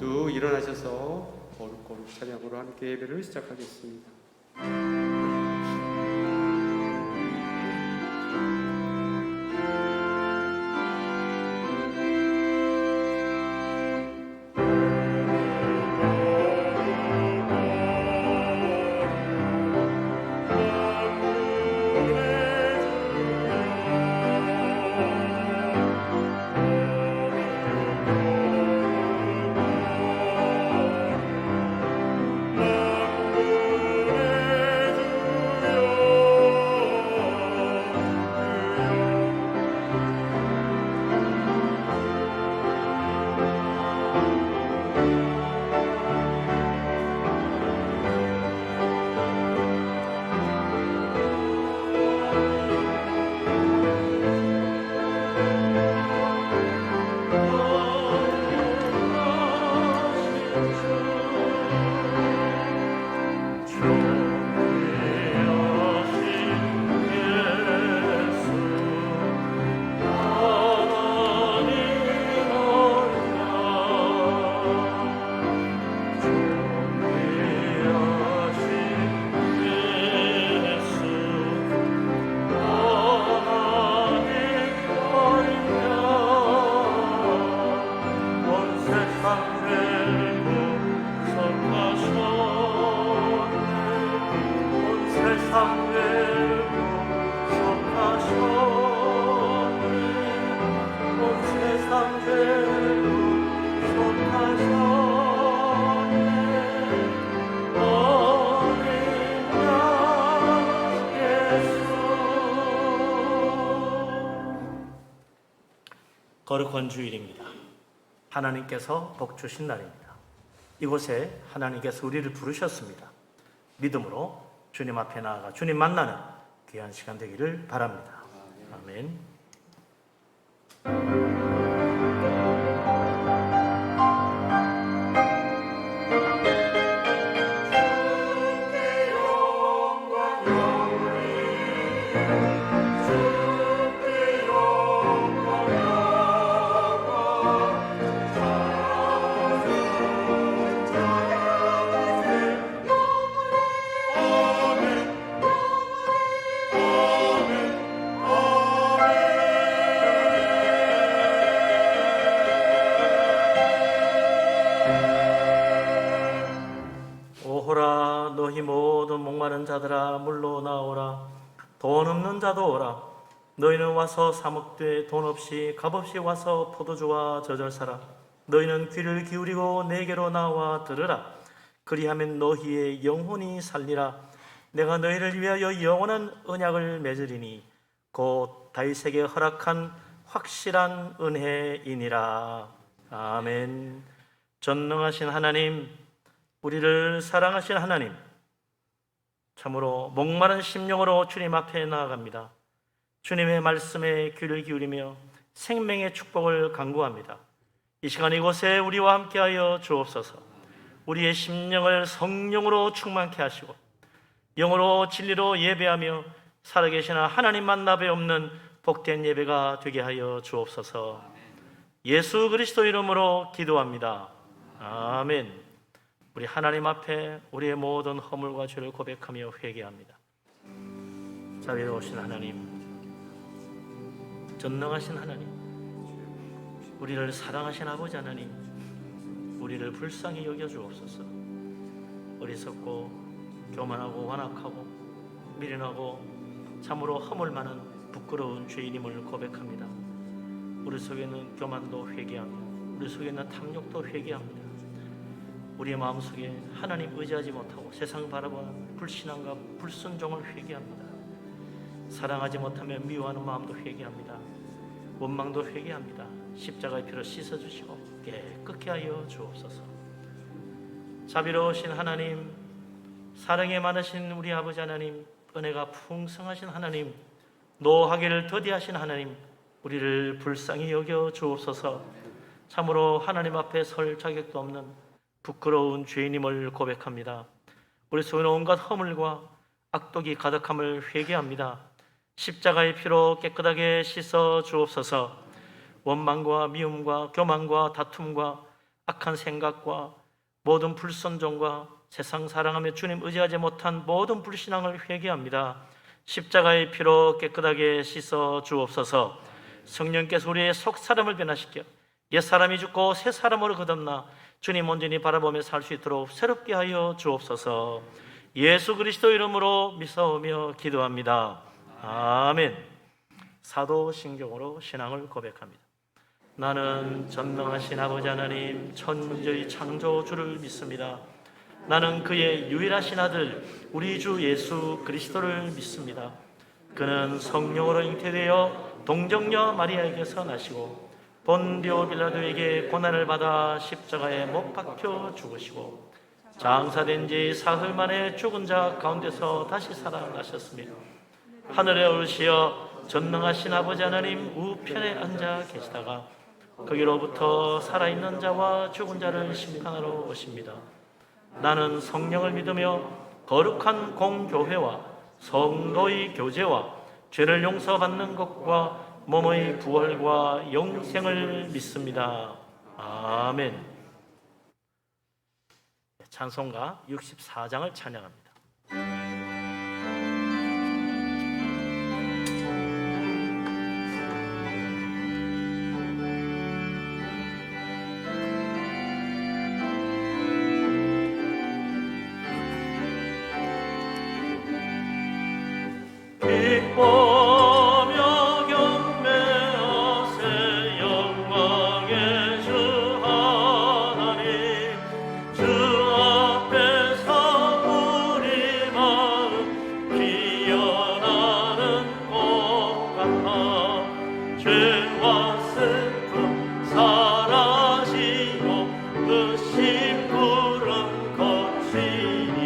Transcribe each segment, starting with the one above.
모두 일어나셔서 거룩거룩 찬양으로 함께 예배를 시작하겠습니다. 거룩한 주일입니다. 하나님께서 복 주신 날입니다. 이곳에 하나님께서 우리를 부르셨습니다. 믿음으로 주님 앞에 나아가 주님 만나는 귀한 시간 되기를 바랍니다. 아멘. 오호라 너희 모든 목마른 자들아 물로 나오라. 돈 없는 자도 오라. 너희는 와서 사 먹되 돈 없이 값없이 와서 포도주와 저절 사라. 너희는 귀를 기울이고 내게로 나와 들으라. 그리하면 너희의 영혼이 살리라. 내가 너희를 위하여 영원한 언약을 맺으리니 곧 다윗에게 허락한 확실한 은혜이니라. 아멘. 전능하신 하나님, 우리를 사랑하신 하나님, 참으로 목마른 심령으로 주님 앞에 나아갑니다. 주님의 말씀에 귀를 기울이며 생명의 축복을 간구합니다. 이 시간 이곳에 우리와 함께하여 주옵소서. 우리의 심령을 성령으로 충만케 하시고 영으로 진리로 예배하며 살아계신 하나님만 나베 없는 복된 예배가 되게 하여 주옵소서. 예수 그리스도 이름으로 기도합니다. 아멘. 우리 하나님 앞에 우리의 모든 허물과 죄를 고백하며 회개합니다. 자비로우신 하나님, 전능하신 하나님, 우리를 사랑하신 아버지 하나님, 우리를 불쌍히 여겨주옵소서. 어리석고 교만하고 완악하고 미련하고 참으로 허물 많은 부끄러운 죄인임을 고백합니다. 우리 속에는 교만도 회개하며 우리 속에는 탐욕도 회개합니다. 우리의 마음속에 하나님 의지하지 못하고 세상 바라보는 불신앙과 불순종을 회개합니다. 사랑하지 못하면 미워하는 마음도 회개합니다. 원망도 회개합니다. 십자가의 피로 씻어주시고 깨끗게 하여 주옵소서. 자비로우신 하나님, 사랑에 많으신 우리 아버지 하나님, 은혜가 풍성하신 하나님, 노하기를 더디하신 하나님, 우리를 불쌍히 여겨 주옵소서. 참으로 하나님 앞에 설 자격도 없는 부끄러운 죄인임을 고백합니다. 우리 속에 온갖 허물과 악독이 가득함을 회개합니다. 십자가의 피로 깨끗하게 씻어 주옵소서. 원망과 미움과 교만과 다툼과 악한 생각과 모든 불순종과 세상 사랑하며 주님 의지하지 못한 모든 불신앙을 회개합니다. 십자가의 피로 깨끗하게 씻어 주옵소서. 성령께서 우리의 속 사람을 변화시켜 옛 사람이 죽고 새 사람으로 거듭나 주님 온전히 바라보며 살 수 있도록 새롭게 하여 주옵소서. 예수 그리스도 이름으로 믿사오며 기도합니다. 아멘. 사도신경으로 신앙을 고백합니다. 나는 전능하신 아버지 하나님 천지의 창조주를 믿습니다. 나는 그의 유일하신 아들 우리 주 예수 그리스도를 믿습니다. 그는 성령으로 잉태되어 동정녀 마리아에게서 나시고 본디오 빌라도에게 고난을 받아 십자가에 못 박혀 죽으시고 장사된 지 사흘 만에 죽은 자 가운데서 다시 살아나셨으며 하늘에 올시어 전능하신 아버지 하나님 우편에 앉아 계시다가 거기로부터 살아있는 자와 죽은 자를 심판하러 오십니다. 나는 성령을 믿으며 거룩한 공교회와 성도의 교제와 죄를 용서받는 것과 몸의 부활과 영생을 믿습니다. 아멘. 찬송가 64장을 찬양합니다. 기뻐며 경배하세 영광의 주 하나님 주 앞에서 우리 마음 피어나는 꽃 같아 죄와 슬픔 사라지고 그 심부름 거치니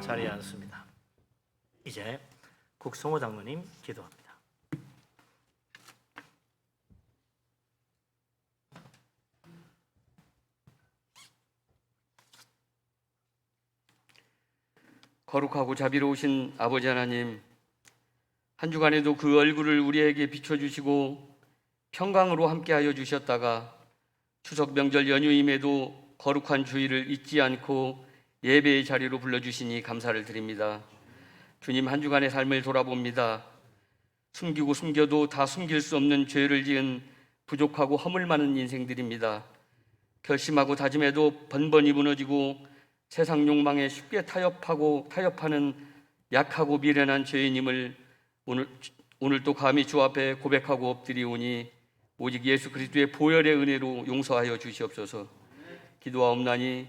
자리에 앉습니다. 이제 국성호 장로님 기도합니다. 거룩하고 자비로우신 아버지 하나님, 한 주간에도 그 얼굴을 우리에게 비춰주시고 평강으로 함께하여 주셨다가 추석 명절 연휴임에도 거룩한 주일을 잊지 않고 예배의 자리로 불러주시니 감사를 드립니다. 주님, 한 주간의 삶을 돌아봅니다. 숨기고 숨겨도 다 숨길 수 없는 죄를 지은 부족하고 허물 많은 인생들입니다. 결심하고 다짐해도 번번이 무너지고 세상 욕망에 쉽게 타협하는 약하고 미련한 죄인임을 오늘 또 감히 주 앞에 고백하고 엎드리오니 오직 예수 그리스도의 보혈의 은혜로 용서하여 주시옵소서. 기도하옵나니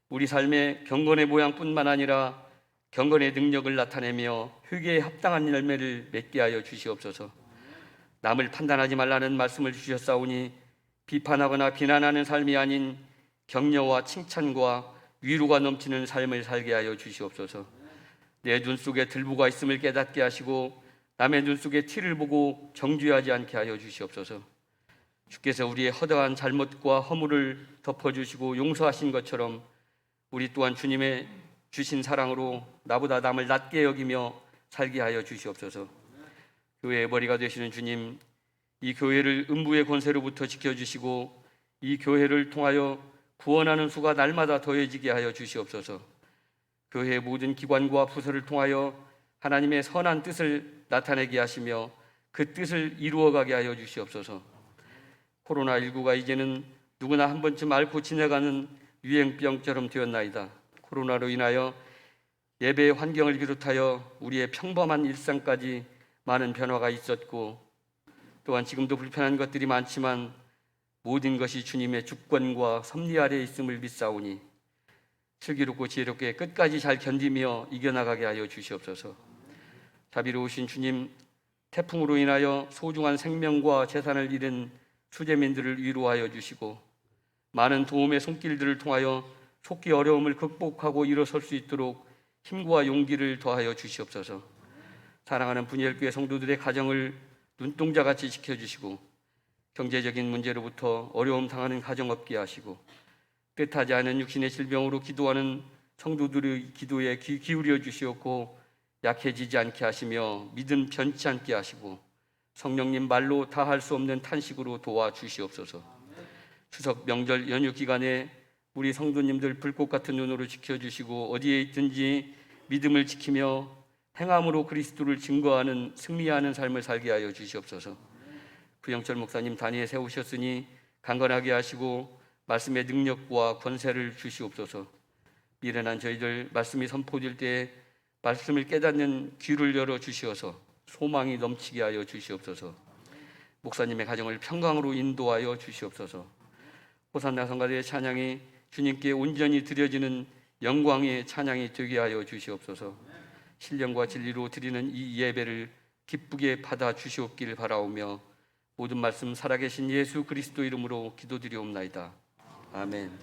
우리 삶의 경건의 모양뿐만 아니라 경건의 능력을 나타내며 회개에 합당한 열매를 맺게 하여 주시옵소서. 남을 판단하지 말라는 말씀을 주셨사오니 비판하거나 비난하는 삶이 아닌 격려와 칭찬과 위로가 넘치는 삶을 살게 하여 주시옵소서. 내 눈 속에 들보가 있음을 깨닫게 하시고 남의 눈 속에 티를 보고 정죄하지 않게 하여 주시옵소서. 주께서 우리의 허다한 잘못과 허물을 덮어주시고 용서하신 것처럼 우리 또한 주님의 주신 사랑으로 나보다 남을 낮게 여기며 살게 하여 주시옵소서. 교회의 머리가 되시는 주님, 이 교회를 음부의 권세로부터 지켜주시고 이 교회를 통하여 구원하는 수가 날마다 더해지게 하여 주시옵소서. 교회의 모든 기관과 부서를 통하여 하나님의 선한 뜻을 나타내게 하시며 그 뜻을 이루어가게 하여 주시옵소서. 코로나19가 이제는 누구나 한 번쯤 앓고 지나가는 유행병처럼 되었나이다. 코로나로 인하여 예배의 환경을 비롯하여 우리의 평범한 일상까지 많은 변화가 있었고 또한 지금도 불편한 것들이 많지만 모든 것이 주님의 주권과 섭리 아래에 있음을 믿사오니 슬기롭고 지혜롭게 끝까지 잘 견디며 이겨나가게 하여 주시옵소서. 자비로우신 주님, 태풍으로 인하여 소중한 생명과 재산을 잃은 수재민들을 위로하여 주시고 많은 도움의 손길들을 통하여 속히 어려움을 극복하고 일어설 수 있도록 힘과 용기를 더하여 주시옵소서. 사랑하는 분열교회 성도들의 가정을 눈동자같이 지켜주시고 경제적인 문제로부터 어려움 당하는 가정 없게 하시고 뜻하지 않은 육신의 질병으로 기도하는 성도들의 기도에 귀 기울여 주시옵고 약해지지 않게 하시며 믿음 변치 않게 하시고 성령님 말로 다 할 수 없는 탄식으로 도와주시옵소서. 추석 명절 연휴 기간에 우리 성도님들 불꽃 같은 눈으로 지켜주시고 어디에 있든지 믿음을 지키며 행함으로 그리스도를 증거하는 승리하는 삶을 살게 하여 주시옵소서. 구영철 목사님 단위에 세우셨으니 강건하게 하시고 말씀의 능력과 권세를 주시옵소서. 미련한 저희들 말씀이 선포될 때 말씀을 깨닫는 귀를 열어 주시어서 소망이 넘치게 하여 주시옵소서. 목사님의 가정을 평강으로 인도하여 주시옵소서. 호산나 성가대의 찬양이 주님께 온전히 드려지는 영광의 찬양이 되게 하여 주시옵소서. 신령과 진리로 드리는 이 예배를 기쁘게 받아 주시옵길 바라오며 모든 말씀 살아계신 예수 그리스도 이름으로 기도드리옵나이다. 아멘.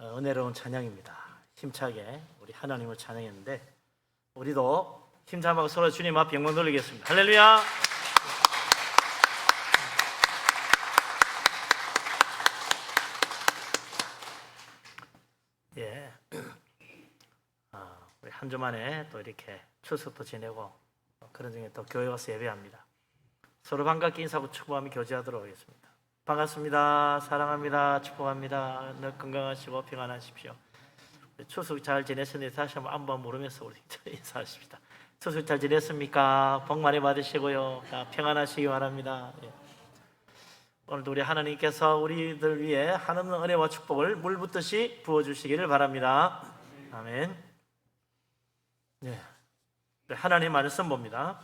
은혜로운 찬양입니다. 힘차게 우리 하나님을 찬양했는데 우리도 힘차고 서로 주님 앞에 영광 돌리겠습니다. 할렐루야. 예, 우리 한 주 만에 또 이렇게 추석도 지내고 그런 중에 또 교회 와서 예배합니다. 서로 반갑게 인사하고 축복하며 교제하도록 하겠습니다. 반갑습니다. 사랑합니다. 축복합니다. 늘 건강하시고 평안하십시오. 추석 잘 지냈는데 다시 한번 물으면서 우리 인사하십시다. 추석 잘 지냈습니까? 복 많이 받으시고요. 평안하시기 바랍니다. 예. 오늘도 우리 하나님께서 우리들 위해 하나님의 은혜와 축복을 물 붓듯이 부어주시기를 바랍니다. 아멘. 네. 하나님 말씀 봅니다.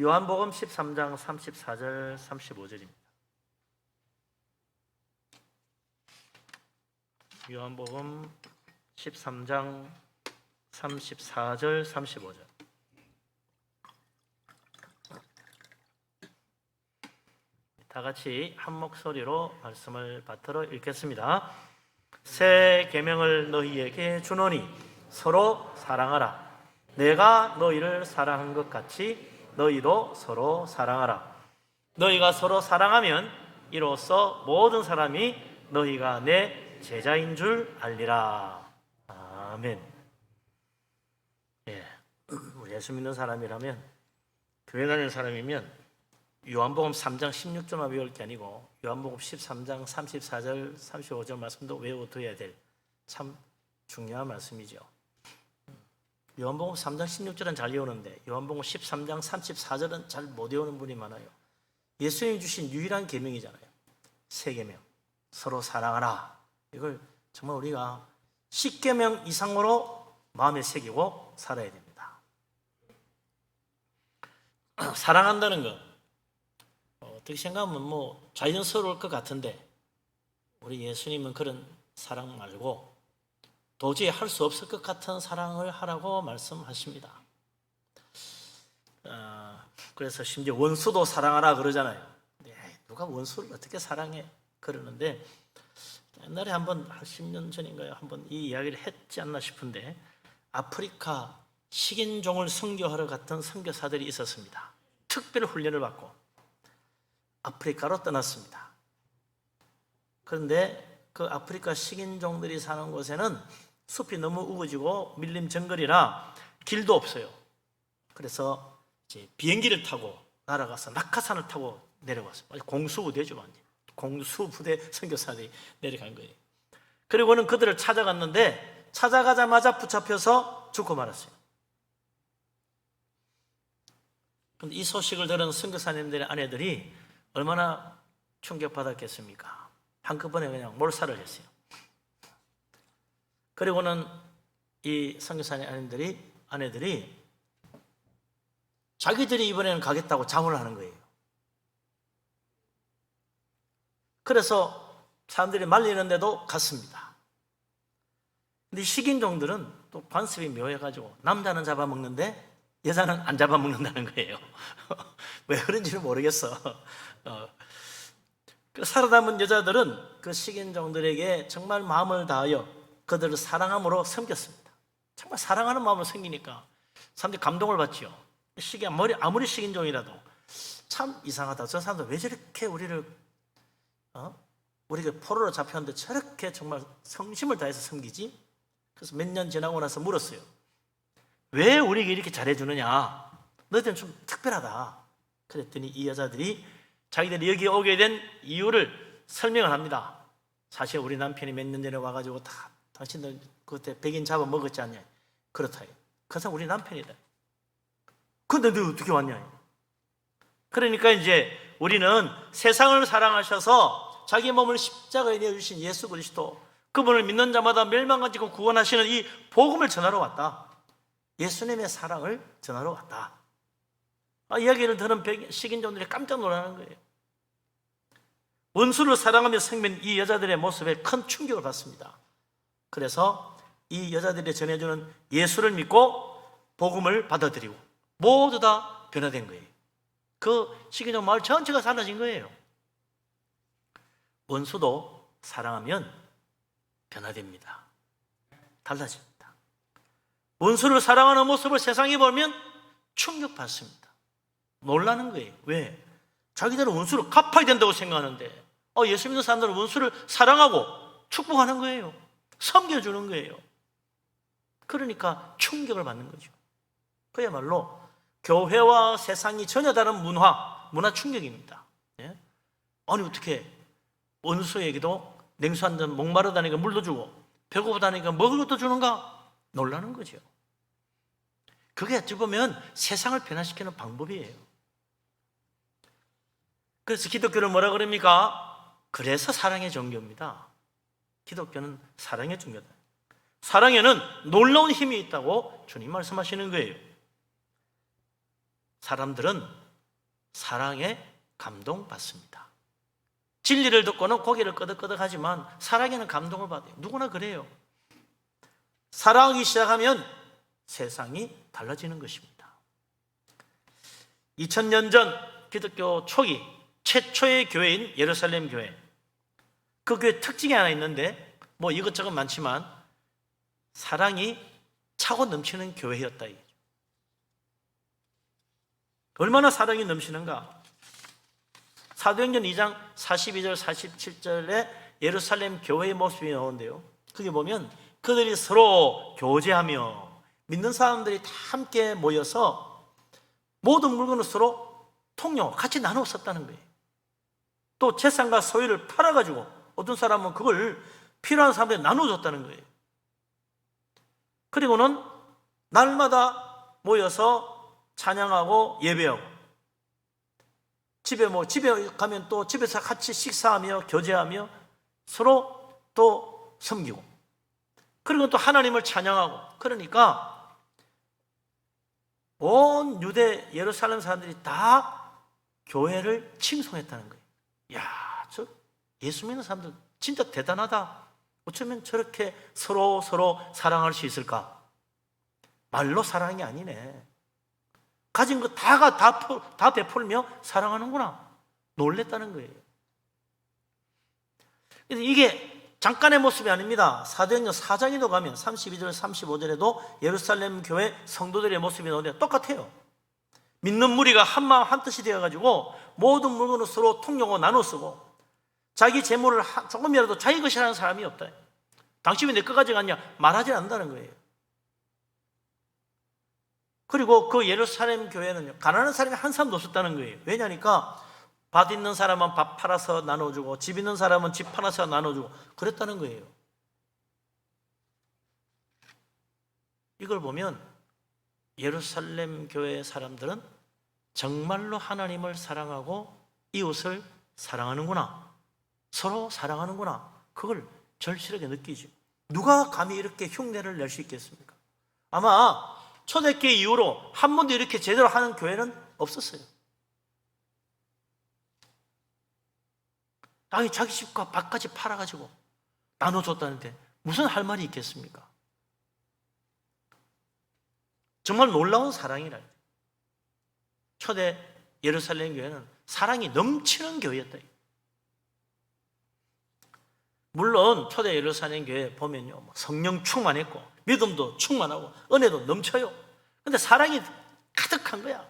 요한복음 13장 34절 35절입니다. 요한복음 13장 34절 35절. 다 같이 한 목소리로 말씀을 받들어 읽겠습니다. 새 계명을 너희에게 주노니 서로 사랑하라. 내가 너희를 사랑한 것 같이 너희도 서로 사랑하라. 너희가 서로 사랑하면 이로써 모든 사람이 너희가 내 제자인 줄 알리라. 아멘. 예, 예수 믿는 사람이라면, 교회 다니는 사람이면 요한복음 3장 16절만 외울 게 아니고 요한복음 13장 34절 35절 말씀도 외워둬야 될 참 중요한 말씀이죠. 요한복음 3장 16절은 잘 외우는데 요한복음 13장 34절은 잘 못 외우는 분이 많아요. 예수님이 주신 유일한 계명이잖아요. 새 계명, 서로 사랑하라. 이걸 정말 우리가 10계명 이상으로 마음에 새기고 살아야 됩니다. 사랑한다는 것, 어떻게 생각하면 뭐 자연스러울 것 같은데 우리 예수님은 그런 사랑 말고 도저히 할 수 없을 것 같은 사랑을 하라고 말씀하십니다. 그래서 심지어 원수도 사랑하라 그러잖아요. 누가 원수를 어떻게 사랑해? 그러는데 옛날에 한번 10년 전인가요? 한번 이 이야기를 했지 않나 싶은데 아프리카 식인종을 선교하러 갔던 선교사들이 있었습니다. 특별 훈련을 받고 아프리카로 떠났습니다. 그런데 그 아프리카 식인종들이 사는 곳에는 숲이 너무 우거지고 밀림 정글이라 길도 없어요. 그래서 이제 비행기를 타고 날아가서 낙하산을 타고 내려왔어요. 공수부대죠, 완전. 공수부대 선교사들이 내려간 거예요. 그리고는 그들을 찾아갔는데 찾아가자마자 붙잡혀서 죽고 말았어요. 그런데 이 소식을 들은 선교사님들의 아내들이 얼마나 충격받았겠습니까? 한꺼번에 그냥 몰살을 했어요. 그리고는 이 선교사님 아내들이 자기들이 이번에는 가겠다고 장을 하는 거예요. 그래서 사람들이 말리는데도 갔습니다. 근데 식인종들은 또 관습이 묘해가지고 남자는 잡아먹는데 여자는 안 잡아먹는다는 거예요. 왜 그런지는 모르겠어. 살아남은 여자들은 그 식인종들에게 정말 마음을 다하여 그들을 사랑함으로 섬겼습니다. 정말 사랑하는 마음으로 섬기니까 사람들이 감동을 받지요. 아무리 식인종이라도 참 이상하다. 저 사람들 왜 저렇게 우리가 포로로 잡혔는데 저렇게 정말 성심을 다해서 섬기지? 그래서 몇 년 지나고 나서 물었어요. 왜 우리에게 이렇게 잘해주느냐? 너희들은 좀 특별하다. 그랬더니 이 여자들이 자기들이 여기 오게 된 이유를 설명을 합니다. 사실 우리 남편이 몇 년 전에 와가지고 다 당신들 그때 백인 잡아 먹었지 않냐? 그렇다. 그 사람 우리 남편이다. 근데 너 어떻게 왔냐? 그러니까 이제 우리는 세상을 사랑하셔서 자기 몸을 십자가에 내어주신 예수 그리스도, 그분을 믿는 자마다 멸망하지고 구원하시는 이 복음을 전하러 왔다. 예수님의 사랑을 전하러 왔다. 이야기를 들은 식인종들이 깜짝 놀라는 거예요. 원수를 사랑하며 섬긴 이 여자들의 모습에 큰 충격을 받습니다. 그래서 이 여자들이 전해주는 예수를 믿고 복음을 받아들이고 모두 다 변화된 거예요. 그 식인종 마을 전체가 달라진 거예요. 원수도 사랑하면 변화됩니다. 달라집니다. 원수를 사랑하는 모습을 세상에 보면 충격받습니다. 놀라는 거예요. 왜? 자기들은 원수를 갚아야 된다고 생각하는데 예수 믿는 사람들은 원수를 사랑하고 축복하는 거예요. 섬겨주는 거예요. 그러니까 충격을 받는 거죠. 그야말로 교회와 세상이 전혀 다른 문화 충격입니다. 예? 아니 어떻게 원수에게도 냉수 한 잔 목마르다니까 물도 주고 배고프다니까 먹을 것도 주는가? 놀라는 거죠. 그게 어찌 보면 세상을 변화시키는 방법이에요. 그래서 기독교는 뭐라 그럽니까? 그래서 사랑의 종교입니다. 기독교는 사랑의 종교다. 사랑에는 놀라운 힘이 있다고 주님 말씀하시는 거예요. 사람들은 사랑에 감동받습니다. 진리를 듣고는 고개를 끄덕끄덕하지만 사랑에는 감동을 받아요. 누구나 그래요. 사랑하기 시작하면 세상이 달라지는 것입니다. 2000년 전 기독교 초기 최초의 교회인 예루살렘 교회, 그 교회 특징이 하나 있는데 뭐 이것저것 많지만 사랑이 차고 넘치는 교회였다. 얼마나 사랑이 넘치는가? 사도행전 2장 42절 47절에 예루살렘 교회의 모습이 나오는데요, 그게 보면 그들이 서로 교제하며 믿는 사람들이 다 함께 모여서 모든 물건을 서로 통용 같이 나눠 썼다는 거예요. 또 재산과 소유를 팔아가지고 어떤 사람은 그걸 필요한 사람들이 나눠줬다는 거예요. 그리고는 날마다 모여서 찬양하고 예배하고, 집에 가면 또 집에서 같이 식사하며 교제하며 서로 또 섬기고, 그리고 또 하나님을 찬양하고. 그러니까 온 유대 예루살렘 사람들이 다 교회를 칭송했다는 거예요. 야, 저 예수 믿는 사람들 진짜 대단하다. 어쩌면 저렇게 서로 사랑할 수 있을까? 말로 사랑이 아니네. 가진 거 다 베풀며 사랑하는구나. 놀랬다는 거예요. 그래서 이게 잠깐의 모습이 아닙니다. 사도행전 4장에도 가면 32절 35절에도 예루살렘 교회 성도들의 모습이 나오는데 똑같아요. 믿는 무리가 한 마음 한 뜻이 되어가지고 모든 물건을 서로 통용하고 나눠 쓰고, 자기 재물을 조금이라도 자기 것이라는 사람이 없다. 당신이 내 거 가져갔냐? 말하지 않는다는 거예요. 그리고 그 예루살렘 교회는요, 가난한 사람이 한 사람도 없었다는 거예요. 왜냐니까 밭 있는 사람은 밭 팔아서 나눠주고 집 있는 사람은 집 팔아서 나눠주고 그랬다는 거예요. 이걸 보면 예루살렘 교회 사람들은 정말로 하나님을 사랑하고 이웃을 사랑하는구나, 서로 사랑하는구나, 그걸 절실하게 느끼죠. 누가 감히 이렇게 흉내를 낼 수 있겠습니까? 아마 초대교회 이후로 한 번도 이렇게 제대로 하는 교회는 없었어요. 자기 집과 밭까지 팔아가지고 나눠줬다는데 무슨 할 말이 있겠습니까? 정말 놀라운 사랑이라. 초대 예루살렘 교회는 사랑이 넘치는 교회였다. 물론 초대 예루살렘 교회 보면요, 성령 충만했고 믿음도 충만하고 은혜도 넘쳐요. 근데 사랑이 가득한 거야.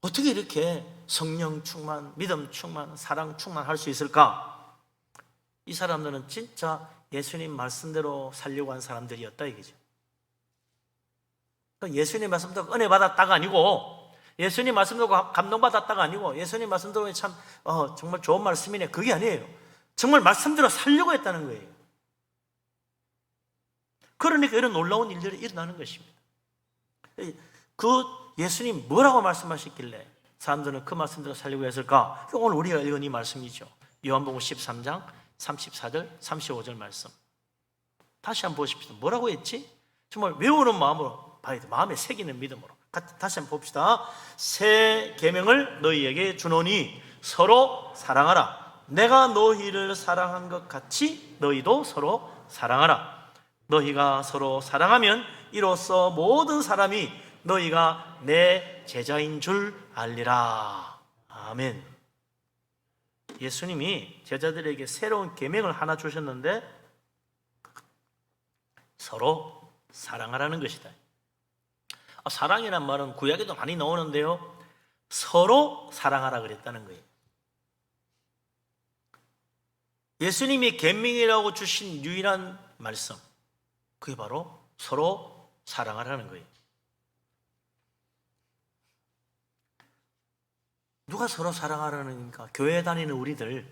어떻게 이렇게 성령 충만, 믿음 충만, 사랑 충만할 수 있을까? 이 사람들은 진짜 예수님 말씀대로 살려고 한 사람들이었다 이거죠. 예수님 말씀대로 은혜 받았다가 아니고, 예수님 말씀대로 감동받았다가 아니고, 예수님 말씀대로 참 정말 좋은 말씀이네, 그게 아니에요. 정말 말씀대로 살려고 했다는 거예요. 그러니까 이런 놀라운 일들이 일어나는 것입니다. 그 예수님 뭐라고 말씀하셨길래 사람들은 그 말씀대로 살려고 했을까? 오늘 우리가 읽은 이 말씀이죠. 요한복음 13장 34절 35절 말씀 다시 한번 보십시오. 뭐라고 했지? 정말 외우는 마음으로 봐야 돼. 마음에 새기는 믿음으로 다시 한번 봅시다. 새 계명을 너희에게 주노니 서로 사랑하라. 내가 너희를 사랑한 것 같이 너희도 서로 사랑하라. 너희가 서로 사랑하면 이로써 모든 사람이 너희가 내 제자인 줄 알리라. 아멘. 예수님이 제자들에게 새로운 계명을 하나 주셨는데 서로 사랑하라는 것이다. 사랑이란 말은 구약에도 많이 나오는데요, 서로 사랑하라 그랬다는 거예요. 예수님이 계명이라고 주신 유일한 말씀, 그게 바로 서로 사랑하라는 거예요. 누가 서로 사랑하라는가? 교회 다니는 우리들,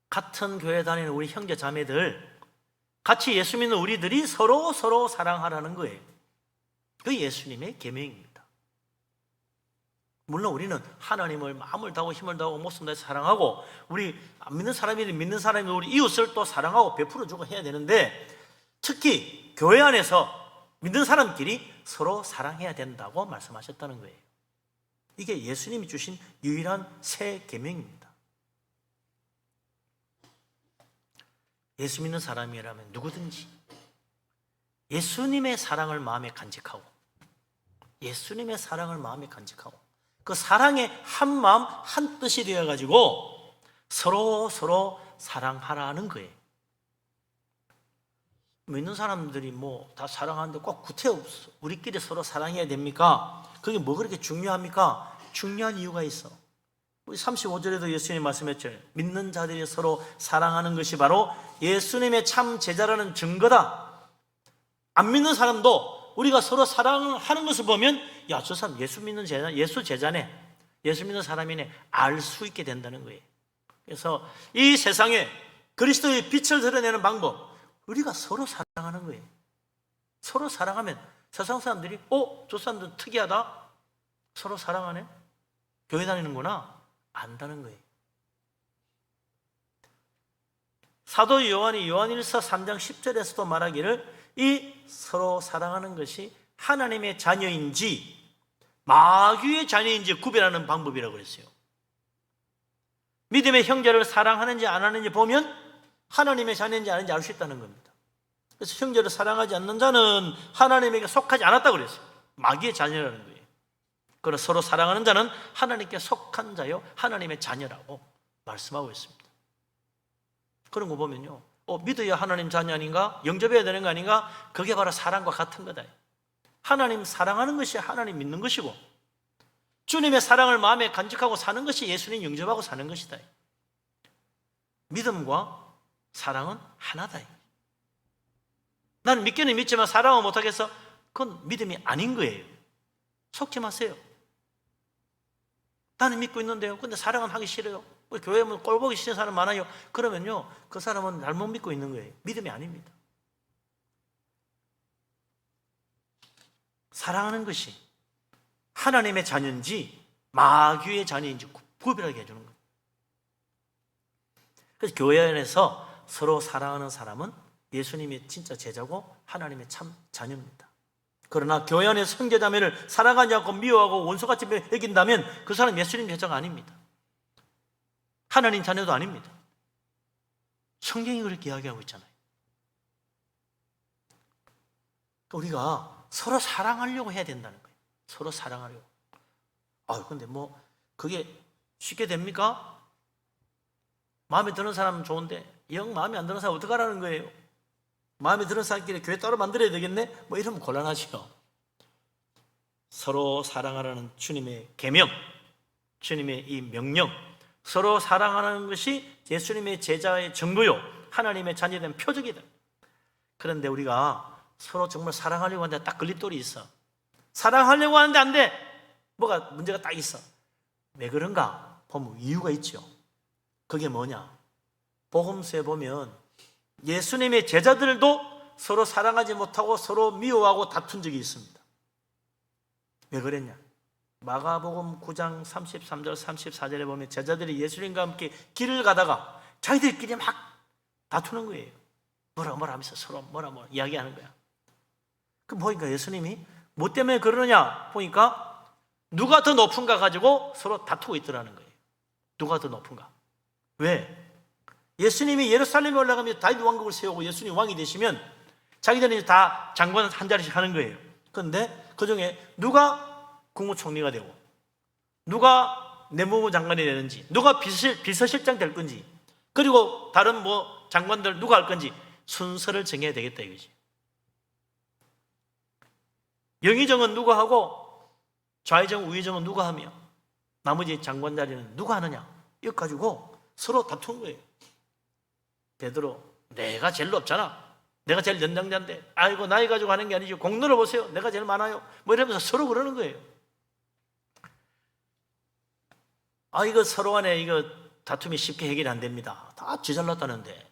같은 교회 다니는 우리 형제 자매들, 같이 예수 믿는 우리들이 서로 사랑하라는 거예요. 그게 예수님의 계명입니다. 물론 우리는 하나님을 마음을 다하고 힘을 다하고 목숨 다해서 사랑하고, 우리 안 믿는 사람이 믿는 사람이 우리 이웃을 또 사랑하고 베풀어주고 해야 되는데, 특히 교회 안에서 믿는 사람끼리 서로 사랑해야 된다고 말씀하셨다는 거예요. 이게 예수님이 주신 유일한 새 계명입니다. 예수 믿는 사람이라면 누구든지 예수님의 사랑을 마음에 간직하고, 예수님의 사랑을 마음에 간직하고, 그 사랑의 한 마음 한 뜻이 되어가지고 서로 사랑하라는 거예요. 믿는 사람들이 뭐 다 사랑하는데 꼭 구태여 우리끼리 서로 사랑해야 됩니까? 그게 뭐 그렇게 중요합니까? 중요한 이유가 있어. 우리 35절에도 예수님이 말씀했죠. 믿는 자들이 서로 사랑하는 것이 바로 예수님의 참 제자라는 증거다. 안 믿는 사람도 우리가 서로 사랑하는 것을 보면, 야, 저 사람 예수 믿는 제자, 예수 제자네, 예수 믿는 사람이네, 알 수 있게 된다는 거예요. 그래서 이 세상에 그리스도의 빛을 드러내는 방법, 우리가 서로 사랑하는 거예요. 서로 사랑하면 세상 사람들이 저 사람들은 특이하다, 서로 사랑하네, 교회 다니는구나, 안다는 거예요. 사도 요한이 요한일서 3장 10절에서도 말하기를, 이 서로 사랑하는 것이 하나님의 자녀인지 마귀의 자녀인지 구별하는 방법이라고 그랬어요. 믿음의 형제를 사랑하는지 안 하는지 보면 하나님의 자녀인지 아닌지 알 수 있다는 겁니다. 그래서 형제를 사랑하지 않는 자는 하나님에게 속하지 않았다고 그랬어요. 마귀의 자녀라는 거예요. 그래서 서로 사랑하는 자는 하나님께 속한 자요, 하나님의 자녀라고 말씀하고 있습니다. 그런 거 보면요, 믿어야 하나님 자녀 아닌가? 영접해야 되는 거 아닌가? 그게 바로 사랑과 같은 거다. 하나님 사랑하는 것이 하나님 믿는 것이고, 주님의 사랑을 마음에 간직하고 사는 것이 예수님 영접하고 사는 것이다. 믿음과 사랑은 하나다. 나는 믿기는 믿지만 사랑은 못하겠어? 그건 믿음이 아닌 거예요. 속지 마세요. 나는 믿고 있는데요, 근데 사랑은 하기 싫어요. 우리 교회에 꼴 보기 싫은 사람 많아요. 그러면요, 그 사람은 잘못 믿고 있는 거예요. 믿음이 아닙니다. 사랑하는 것이 하나님의 자녀인지 마귀의 자녀인지 구별하게 해주는 거예요. 그래서 교회 안에서 서로 사랑하는 사람은 예수님의 진짜 제자고 하나님의 참 자녀입니다. 그러나 교회 안에서 형제자매를 사랑하지 않고 미워하고 원수같이 여긴다면 그 사람 예수님 제자가 아닙니다. 하나님 자녀도 아닙니다. 성경이 그렇게 이야기하고 있잖아요. 우리가 서로 사랑하려고 해야 된다는 거예요. 서로 사랑하려고. 근데 뭐 그게 쉽게 됩니까? 마음에 드는 사람은 좋은데 영 마음에 안 드는 사람 어떡하라는 거예요? 마음에 드는 사람끼리 교회 따로 만들어야 되겠네? 뭐 이러면 곤란하죠. 서로 사랑하라는 주님의 계명, 주님의 이 명령, 서로 사랑하는 것이 예수님의 제자의 증거요, 하나님의 자녀된 표적이다. 그런데 우리가 서로 정말 사랑하려고 하는데 딱 걸림돌이 있어. 사랑하려고 하는데 안 돼. 뭐가 문제가 딱 있어. 왜 그런가? 보면 이유가 있죠. 그게 뭐냐? 복음서에 보면 예수님의 제자들도 서로 사랑하지 못하고 서로 미워하고 다툰 적이 있습니다. 왜 그랬냐? 마가복음 9장 33절 34절에 보면 제자들이 예수님과 함께 길을 가다가 자기들끼리 막 다투는 거예요. 뭐라 하면서 서로 뭐라 이야기하는 거야. 그럼 보니까 예수님이 뭐 때문에 그러느냐 보니까 누가 더 높은가 가지고 서로 다투고 있더라는 거예요. 누가 더 높은가? 왜? 예수님이 예루살렘에 올라가면 다윗 왕국을 세우고 예수님 왕이 되시면 자기들이 다 장관 한 자리씩 하는 거예요. 그런데 그 중에 누가 국무총리가 되고 누가 내무부 장관이 되는지, 누가 비서실장 될 건지, 그리고 다른 뭐 장관들 누가 할 건지 순서를 정해야 되겠다 이거지. 영의정은 누가 하고 좌의정, 우의정은 누가 하며 나머지 장관 자리는 누가 하느냐, 이거 가지고 서로 다투는 거예요. 베드로, 내가 제일 높잖아, 내가 제일 연장자인데, 아이고 나이 가지고 하는 게 아니지, 공로를 보세요, 내가 제일 많아요, 뭐 이러면서 서로 그러는 거예요. 이거 서로 간에 이거 다툼이 쉽게 해결이 안 됩니다. 다 쥐잘났다는데.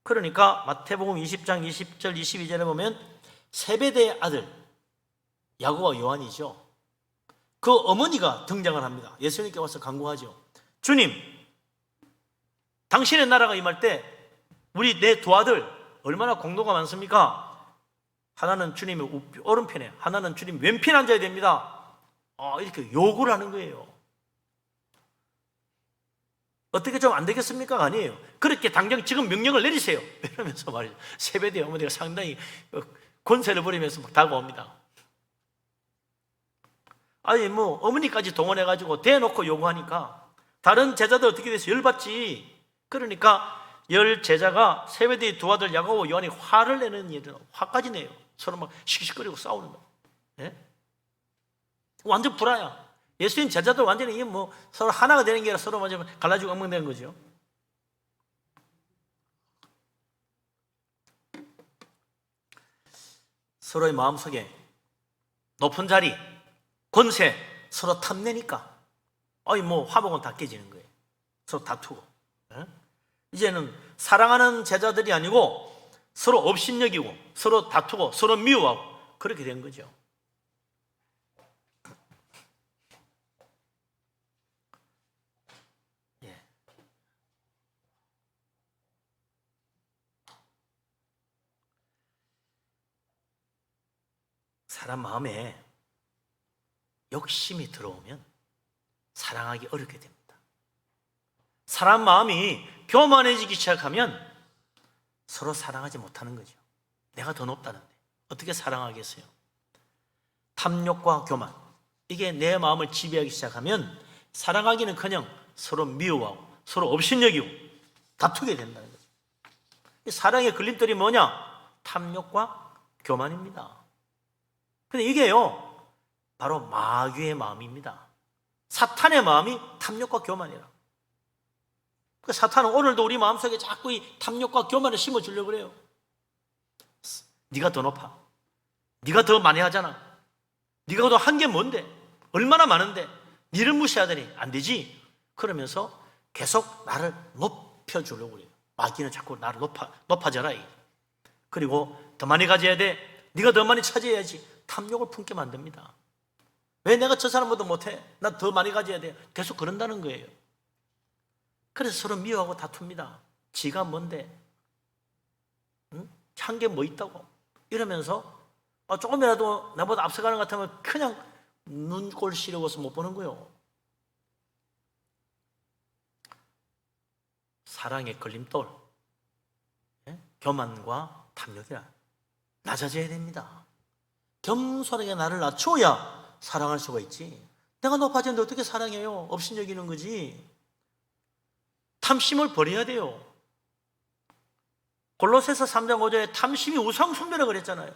그러니까 마태복음 20장 20절 22절에 보면 세베대의 아들 야고보와 요한이죠. 그 어머니가 등장을 합니다. 예수님께 와서 간구하죠. 주님, 당신의 나라가 임할 때 우리 내 두 아들 얼마나 공로가 많습니까? 하나는 주님의 오른편에, 하나는 주님 왼편에 앉아야 됩니다. 이렇게 요구를 하는 거예요. 어떻게 좀 안 되겠습니까? 아니에요. 그렇게 당장 지금 명령을 내리세요. 이러면서 말이죠. 세베대 어머니가 상당히 권세를 부리면서 막 다가옵니다. 아니 뭐 어머니까지 동원해가지고 대놓고 요구하니까 다른 제자들 어떻게 돼서 열받지. 그러니까 열 제자가 세베대의 두 아들 야고보 요한이 화를 내는 일은 화까지 내요. 서로 막 시시거리고 싸우는 거예요. 네? 완전 불화야. 예수님 제자들 완전히 뭐 서로 하나가 되는 게 아니라 서로 완전 갈라지고 엉망되는 거죠. 서로의 마음속에 높은 자리, 권세 서로 탐내니까 뭐 화목은 다 깨지는 거예요. 서로 다투고. 이제는 사랑하는 제자들이 아니고 서로 업신여기고 서로 다투고 서로 미워하고 그렇게 된 거죠. 사람 마음에 욕심이 들어오면 사랑하기 어렵게 됩니다. 사람 마음이 교만해지기 시작하면 서로 사랑하지 못하는 거죠. 내가 더 높다는데 어떻게 사랑하겠어요? 탐욕과 교만, 이게 내 마음을 지배하기 시작하면 사랑하기는커녕 서로 미워하고 서로 업신여기고 다투게 된다는 거죠. 사랑의 걸림돌이 뭐냐? 탐욕과 교만입니다. 근데 이게요, 바로 마귀의 마음입니다. 사탄의 마음이 탐욕과 교만이라. 사탄은 오늘도 우리 마음속에 자꾸 이 탐욕과 교만을 심어주려고 그래요. 네가 더 높아. 네가 더 많이 하잖아. 네가 더 한 게 뭔데? 얼마나 많은데? 니를 무시하더니 안 되지. 그러면서 계속 나를 높여주려고 그래요. 마귀는 자꾸 나를 높아져라. 그리고 더 많이 가져야 돼. 네가 더 많이 차지해야지. 탐욕을 품게 만듭니다. 왜 내가 저 사람보다 못해? 나 더 많이 가져야 돼. 계속 그런다는 거예요. 그래서 서로 미워하고 다툽니다. 지가 뭔데? 한 게 뭐 있다고? 이러면서 조금이라도 나보다 앞서가는 것 같으면 그냥 눈꼴 시려워서 못 보는 거예요. 사랑의 걸림돌, 교만과 탐욕이라 낮아져야 됩니다. 겸손하게 나를 낮춰야 사랑할 수가 있지. 내가 높아지는데 어떻게 사랑해요? 업신여기는 거지. 탐심을 버려야 돼요. 골로새서 3장 5절에 탐심이 우상숭배라고 그랬잖아요.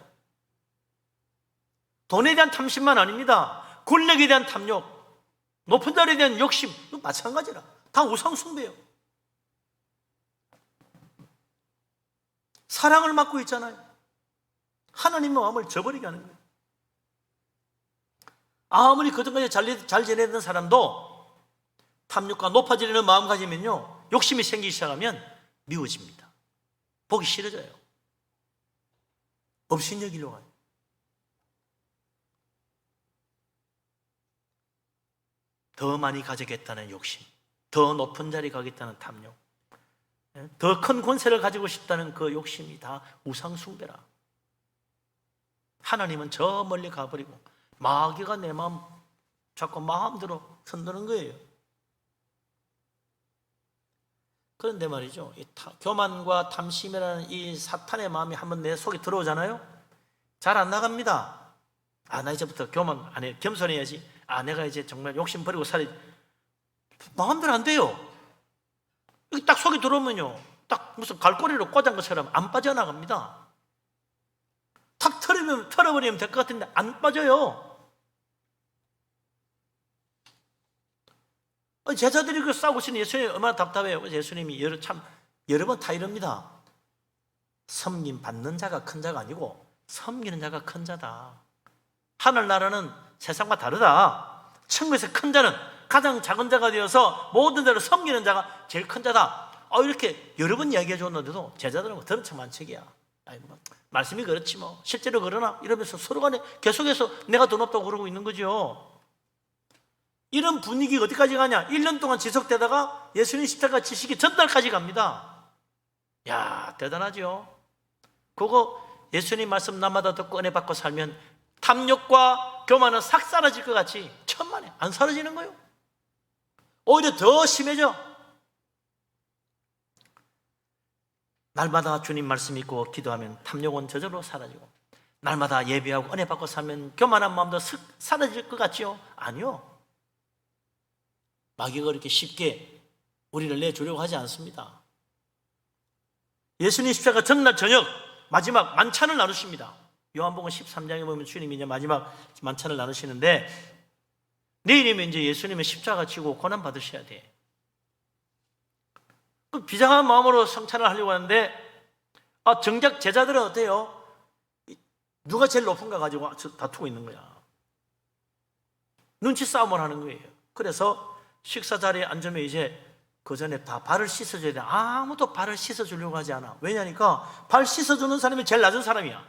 돈에 대한 탐심만 아닙니다. 권력에 대한 탐욕, 높은 자리에 대한 욕심, 마찬가지라. 다 우상숭배예요. 사랑을 맡고 있잖아요. 하나님의 마음을 저버리게 하는 거예요. 아무리 그전까지 잘 지내던 사람도 탐욕과 높아지려는 마음가짐은요, 욕심이 생기기 시작하면 미워집니다. 보기 싫어져요. 업신여기려고 해요. 더 많이 가져겠다는 욕심, 더 높은 자리 가겠다는 탐욕, 더 큰 권세를 가지고 싶다는 그 욕심이 다 우상숭배라. 하나님은 저 멀리 가버리고 마귀가 내 마음 자꾸 마음대로 흔드는 거예요. 그런데 말이죠, 이 교만과 탐심이라는 이 사탄의 마음이 한번 내 속에 들어오잖아요. 잘 안 나갑니다. 나 이제부터 교만 안 해, 겸손해야지. 내가 이제 정말 욕심 버리고 살아야지. 마음대로 안 돼요. 여기 딱 속에 들어오면요, 딱 무슨 갈고리로 꽂은 것처럼 안 빠져나갑니다. 탁 털어버리면 될 것 같은데 안 빠져요. 제자들이 그 싸우고 있으니 예수님이 얼마나 답답해요. 예수님이 여러 번 다 이럽니다. 섬김 받는 자가 큰 자가 아니고 섬기는 자가 큰 자다. 하늘나라는 세상과 다르다. 천국에서 큰 자는 가장 작은 자가 되어서 모든 자를 섬기는 자가 제일 큰 자다. 이렇게 여러 번 이야기해 줬는데도 제자들은 들은 척 만척이야. 말씀이 그렇지 뭐 실제로 그러나 이러면서 서로 간에 계속해서 내가 더 높다고 그러고 있는 거죠. 이런 분위기가 어디까지 가냐? 1년 동안 지속되다가 예수님 십자가 지시기 전날까지 갑니다. 야, 대단하죠. 그거 예수님 말씀 날마다 듣고 은혜 받고 살면 탐욕과 교만은 싹 사라질 것 같이 천만에 안 사라지는 거예요. 오히려 더 심해져. 날마다 주님 말씀 읽고 기도하면 탐욕은 저절로 사라지고, 날마다 예배하고 은혜 받고 살면 교만한 마음도 슥 사라질 것 같지요? 아니요. 마귀가 그렇게 쉽게 우리를 내주려고 하지 않습니다. 예수님 십자가 전날 저녁 마지막 만찬을 나누십니다. 요한복음 13장에 보면 주님이 이제 마지막 만찬을 나누시는데, 내일이면 이제 예수님은 십자가 지고 고난 받으셔야 돼. 그 비장한 마음으로 성찬을 하려고 하는데, 정작 제자들은 어때요? 누가 제일 높은가 가지고 다투고 있는 거야. 눈치 싸움을 하는 거예요. 그래서 식사 자리에 앉으면 이제 그 전에 다 발을 씻어줘야 돼. 아무도 발을 씻어주려고 하지 않아. 왜냐니까 발 씻어주는 사람이 제일 낮은 사람이야.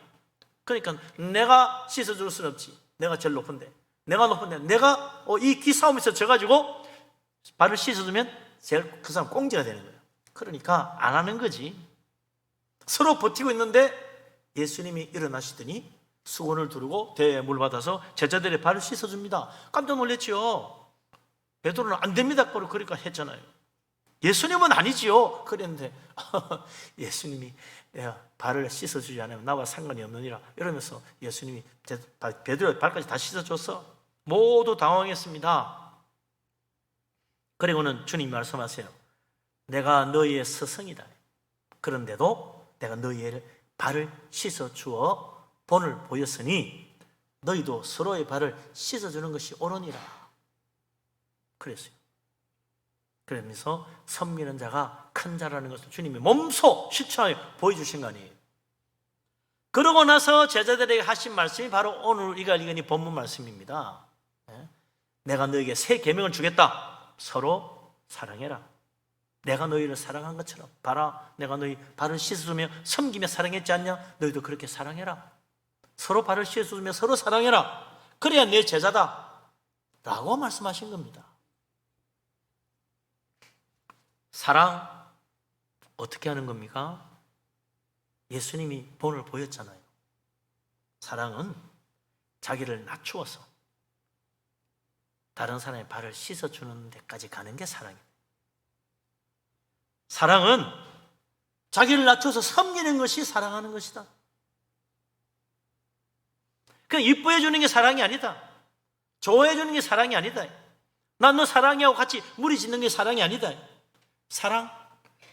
그러니까 내가 씻어줄 수는 없지. 내가 제일 높은데, 내가 이 기싸움에서 져가지고 발을 씻어주면 제일 그 사람 꽁지가 되는 거예요. 그러니까 안 하는 거지. 서로 버티고 있는데 예수님이 일어나시더니 수건을 두르고 대에 물 받아서 제자들의 발을 씻어줍니다. 깜짝 놀랐지요. 베드로는 안 됩니다. 그러니까 했잖아요. 예수님은 아니지요. 그랬는데 예수님이 발을 씻어주지 않으면 나와 상관이 없느니라 이러면서 예수님이 베드로의 발까지 다 씻어줬어. 모두 당황했습니다. 그리고는 주님이 말씀하세요. 내가 너희의 스승이다. 그런데도 내가 너희의 발을 씻어주어 본을 보였으니 너희도 서로의 발을 씻어주는 것이 옳으니라. 그랬어요. 그러면서 섬기는 자가 큰 자라는 것을 주님이 몸소 실천하여 보여주신 거 아니에요. 그러고 나서 제자들에게 하신 말씀이 바로 오늘 우리가 읽은 이 본문 말씀입니다. 내가 너에게 새 계명을 주겠다. 서로 사랑해라. 내가 너희를 사랑한 것처럼, 봐라, 내가 너희 발을 씻어주며 섬기며 사랑했지 않냐? 너희도 그렇게 사랑해라. 서로 발을 씻어주며 서로 사랑해라. 그래야 내 제자다 라고 말씀하신 겁니다. 사랑 어떻게 하는 겁니까? 예수님이 본을 보였잖아요. 사랑은 자기를 낮추어서 다른 사람의 발을 씻어주는 데까지 가는 게 사랑입니다. 사랑은 자기를 낮춰서 섬기는 것이 사랑하는 것이다. 그냥 이뻐해 주는 게 사랑이 아니다. 좋아해 주는 게 사랑이 아니다. 난 너 사랑해하고 같이 무리 짓는 게 사랑이 아니다. 사랑,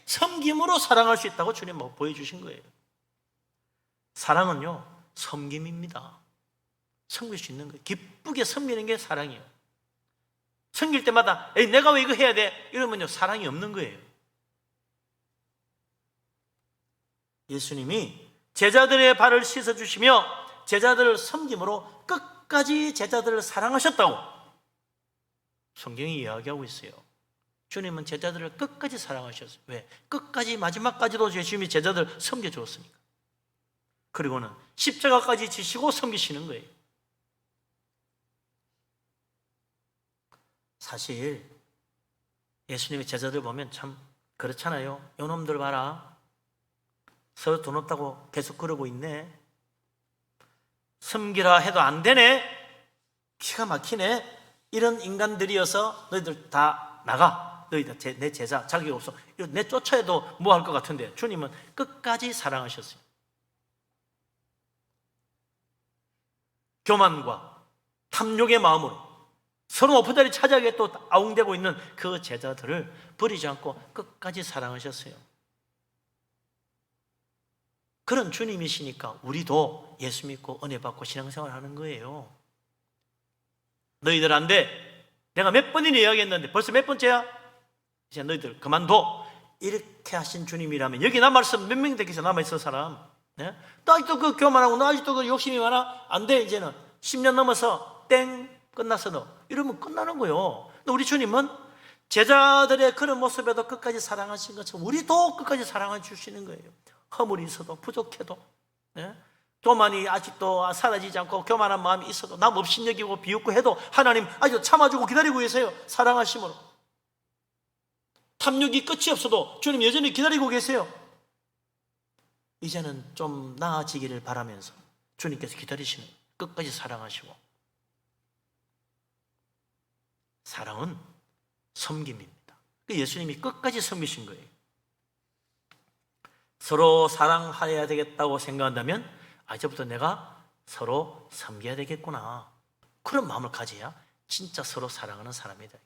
섬김으로 사랑할 수 있다고 주님 보여주신 거예요. 사랑은요, 섬김입니다. 섬길 수 있는 거예요. 기쁘게 섬기는 게 사랑이에요. 섬길 때마다 에이, 내가 왜 이거 해야 돼? 이러면요, 사랑이 없는 거예요. 예수님이 제자들의 발을 씻어주시며 제자들을 섬김으로 끝까지 제자들을 사랑하셨다고 성경이 이야기하고 있어요. 주님은 제자들을 끝까지 사랑하셨어요. 왜? 끝까지 마지막까지도 예수님이 제자들을 섬겨주었으니까. 그리고는 십자가까지 지시고 섬기시는 거예요. 사실 예수님의 제자들 보면 참 그렇잖아요. 요놈들 봐라. 서로 돈 없다고 계속 그러고 있네. 섬기라 해도 안 되네. 기가 막히네. 이런 인간들이어서 너희들 다 나가. 너희들 내 제자 자격이 없어. 내 쫓아해도 뭐 할 것 같은데 주님은 끝까지 사랑하셨어요. 교만과 탐욕의 마음으로 서로 높은 자리 차지하게 또 아웅대고 있는 그 제자들을 버리지 않고 끝까지 사랑하셨어요. 그런 주님이시니까 우리도 예수 믿고 은혜 받고 신앙생활 하는 거예요. 너희들 안 돼. 내가 몇 번이나 이야기했는데 벌써 몇 번째야? 이제 너희들 그만둬. 이렇게 하신 주님이라면 여기 나 말씀 몇 명 되겠어? 남아있을 사람. 네? 나 아직도 그 교만하고 나 아직도 그 욕심이 많아? 안 돼. 이제는 10년 넘어서 땡 끝났어 너. 이러면 끝나는 거예요. 근데 우리 주님은 제자들의 그런 모습에도 끝까지 사랑하신 것처럼 우리도 끝까지 사랑해 주시는 거예요. 허물이 있어도 부족해도, 네? 교만이 아직도 사라지지 않고 교만한 마음이 있어도 남 없인 여기고 비웃고 해도 하나님 아직도 참아주고 기다리고 계세요. 사랑하심으로. 탐욕이 끝이 없어도 주님 여전히 기다리고 계세요. 이제는 좀 나아지기를 바라면서 주님께서 기다리시는 거예요. 끝까지 사랑하시고. 사랑은 섬김입니다. 예수님이 끝까지 섬기신 거예요. 서로 사랑해야 되겠다고 생각한다면 이제부터 내가 서로 섬겨야 되겠구나. 그런 마음을 가져야 진짜 서로 사랑하는 사람이다.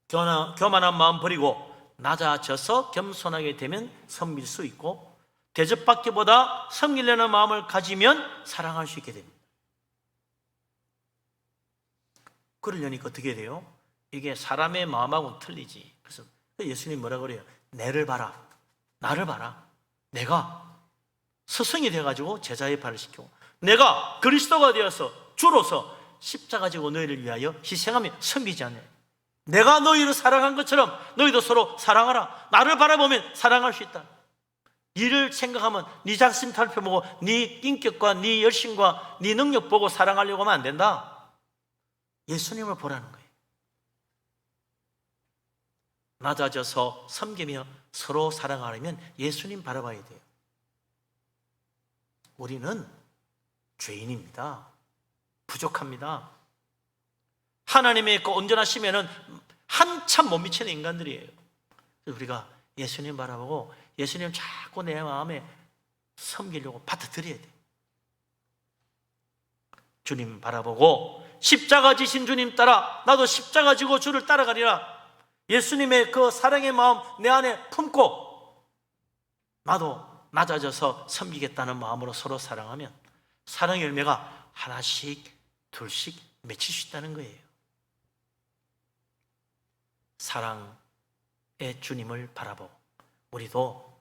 교만한 마음 버리고 낮아져서 겸손하게 되면 섬길 수 있고, 대접받기보다 섬기려는 마음을 가지면 사랑할 수 있게 됩니다. 그러려니까 어떻게 돼요? 이게 사람의 마음하고는 틀리지. 그래서 예수님 뭐라 그래요? 내를 봐라, 나를 봐라. 내가 스승이 돼가지고 제자의 발을 시키고, 내가 그리스도가 되어서 주로서 십자가 지고 너희를 위하여 희생하며 섬기지 않아요. 내가 너희를 사랑한 것처럼 너희도 서로 사랑하라. 나를 바라보면 사랑할 수 있다. 니를 생각하면 네 자신 살펴보고 네 인격과 네 열심과 네 능력 보고 사랑하려고 하면 안 된다. 예수님을 보라는 거예요. 낮아져서 섬기며 서로 사랑하려면 예수님 바라봐야 돼요. 우리는 죄인입니다. 부족합니다. 하나님의 그 온전하시면은 한참 못 미치는 인간들이에요. 그래서 우리가 예수님 바라보고 예수님 자꾸 내 마음에 섬기려고 받아들여야 돼요. 주님 바라보고 십자가 지신 주님 따라 나도 십자가 지고 주를 따라가리라. 예수님의 그 사랑의 마음 내 안에 품고 나도 낮아져서 섬기겠다는 마음으로 서로 사랑하면 사랑의 열매가 하나씩 둘씩 맺힐 수 있다는 거예요. 사랑의 주님을 바라보고 우리도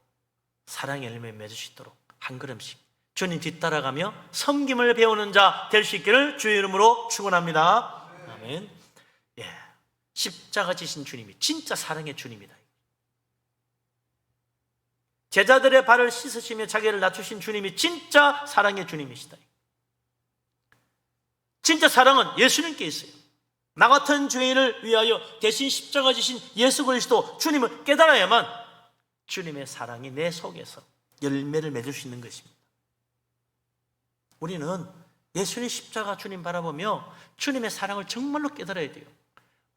사랑의 열매 맺을 수 있도록 한 걸음씩 주님 뒤따라가며 섬김을 배우는 자 될 수 있기를 주의 이름으로 축원합니다. 아멘. 예, 십자가 지신 주님이 진짜 사랑의 주님이다. 제자들의 발을 씻으시며 자기를 낮추신 주님이 진짜 사랑의 주님이시다. 진짜 사랑은 예수님께 있어요. 나 같은 죄인을 위하여 대신 십자가 지신 예수 그리스도 주님을 깨달아야만 주님의 사랑이 내 속에서 열매를 맺을 수 있는 것입니다. 우리는 예수님 십자가 주님 바라보며 주님의 사랑을 정말로 깨달아야 돼요.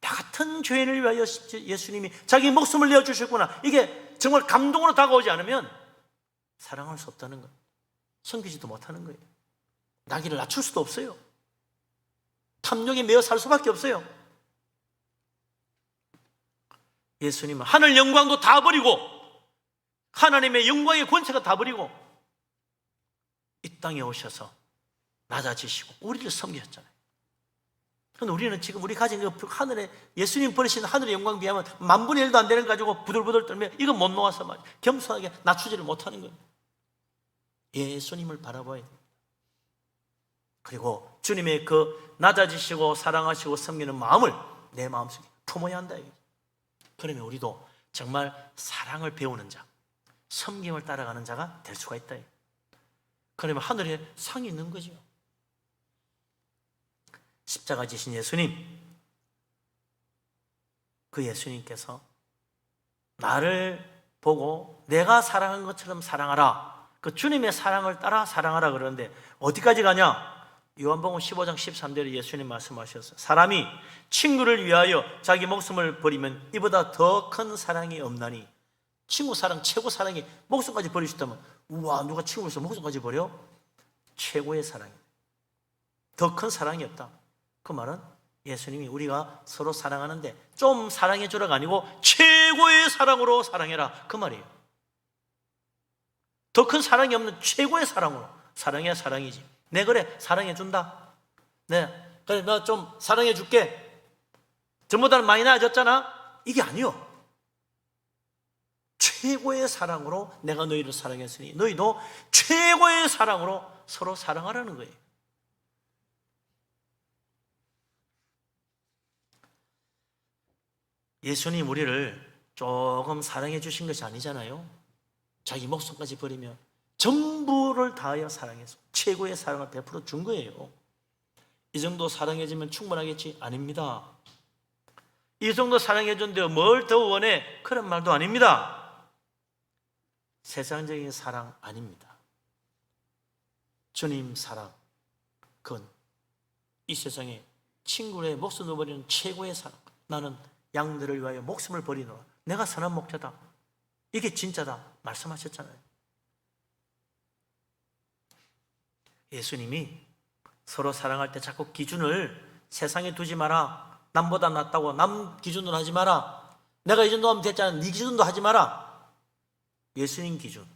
나 같은 죄인을 위하여 예수님이 자기 목숨을 내어주셨구나. 이게 정말 감동으로 다가오지 않으면 사랑할 수 없다는 거예요. 섬기지도 못하는 거예요. 나기를 낮출 수도 없어요. 탐욕에 매여 살 수밖에 없어요. 예수님은 하늘 영광도 다 버리고 하나님의 영광의 권세가 다 버리고 이 땅에 오셔서 낮아지시고 우리를 섬기셨잖아요. 그런데 우리는 지금 우리 가진 그 하늘에 예수님 버리신 하늘의 영광 비하면 10,000분의 1도 안 되는 거 가지고 부들부들 떨며 이건 못 놓아서 말이에요. 겸손하게 낮추지를 못하는 거예요. 예수님을 바라봐야 돼요. 그리고 주님의 그 낮아지시고 사랑하시고 섬기는 마음을 내 마음속에 품어야 한다. 그러면 우리도 정말 사랑을 배우는 자, 섬김을 따라가는 자가 될 수가 있다. 그러면 하늘에 상이 있는 거죠. 십자가 지신 예수님, 그 예수님께서 나를 보고 내가 사랑한 것처럼 사랑하라. 그 주님의 사랑을 따라 사랑하라 그러는데 어디까지 가냐? 요한복음 15장 13절에 예수님 말씀하셨어요. 사람이 친구를 위하여 자기 목숨을 버리면 이보다 더 큰 사랑이 없나니. 친구 사랑, 최고 사랑이 목숨까지 버릴 수 있다면 우와, 누가 친구로서 목숨까지 버려? 최고의 사랑이에요. 더 큰 사랑이 없다. 그 말은 예수님이 우리가 서로 사랑하는데 좀 사랑해 주라가 아니고 최고의 사랑으로 사랑해라 그 말이에요. 더 큰 사랑이 없는 최고의 사랑으로 사랑해야 사랑이지. 내 그래 사랑해 준다. 네 그래 너 좀 사랑해 줄게. 전보다는 많이 나아졌잖아. 이게 아니요. 최고의 사랑으로 내가 너희를 사랑했으니 너희도 최고의 사랑으로 서로 사랑하라는 거예요. 예수님 우리를 조금 사랑해 주신 것이 아니잖아요. 자기 목숨까지 버리며 전부를 다하여 사랑해서 최고의 사랑을 베풀어 준 거예요. 이 정도 사랑해주면 충분하겠지? 아닙니다. 이 정도 사랑해준데 뭘 더 원해? 그런 말도 아닙니다. 세상적인 사랑 아닙니다. 주님 사랑, 그건 이 세상에 친구의 목숨을 버리는 최고의 사랑. 나는 양들을 위하여 목숨을 버리노라. 내가 선한 목자다. 이게 진짜다 말씀하셨잖아요. 예수님이 서로 사랑할 때 자꾸 기준을 세상에 두지 마라. 남보다 낫다고 남 기준으로 하지 마라. 내가 이 정도 하면 됐잖아. 네 기준도 하지 마라. 예수님 기준.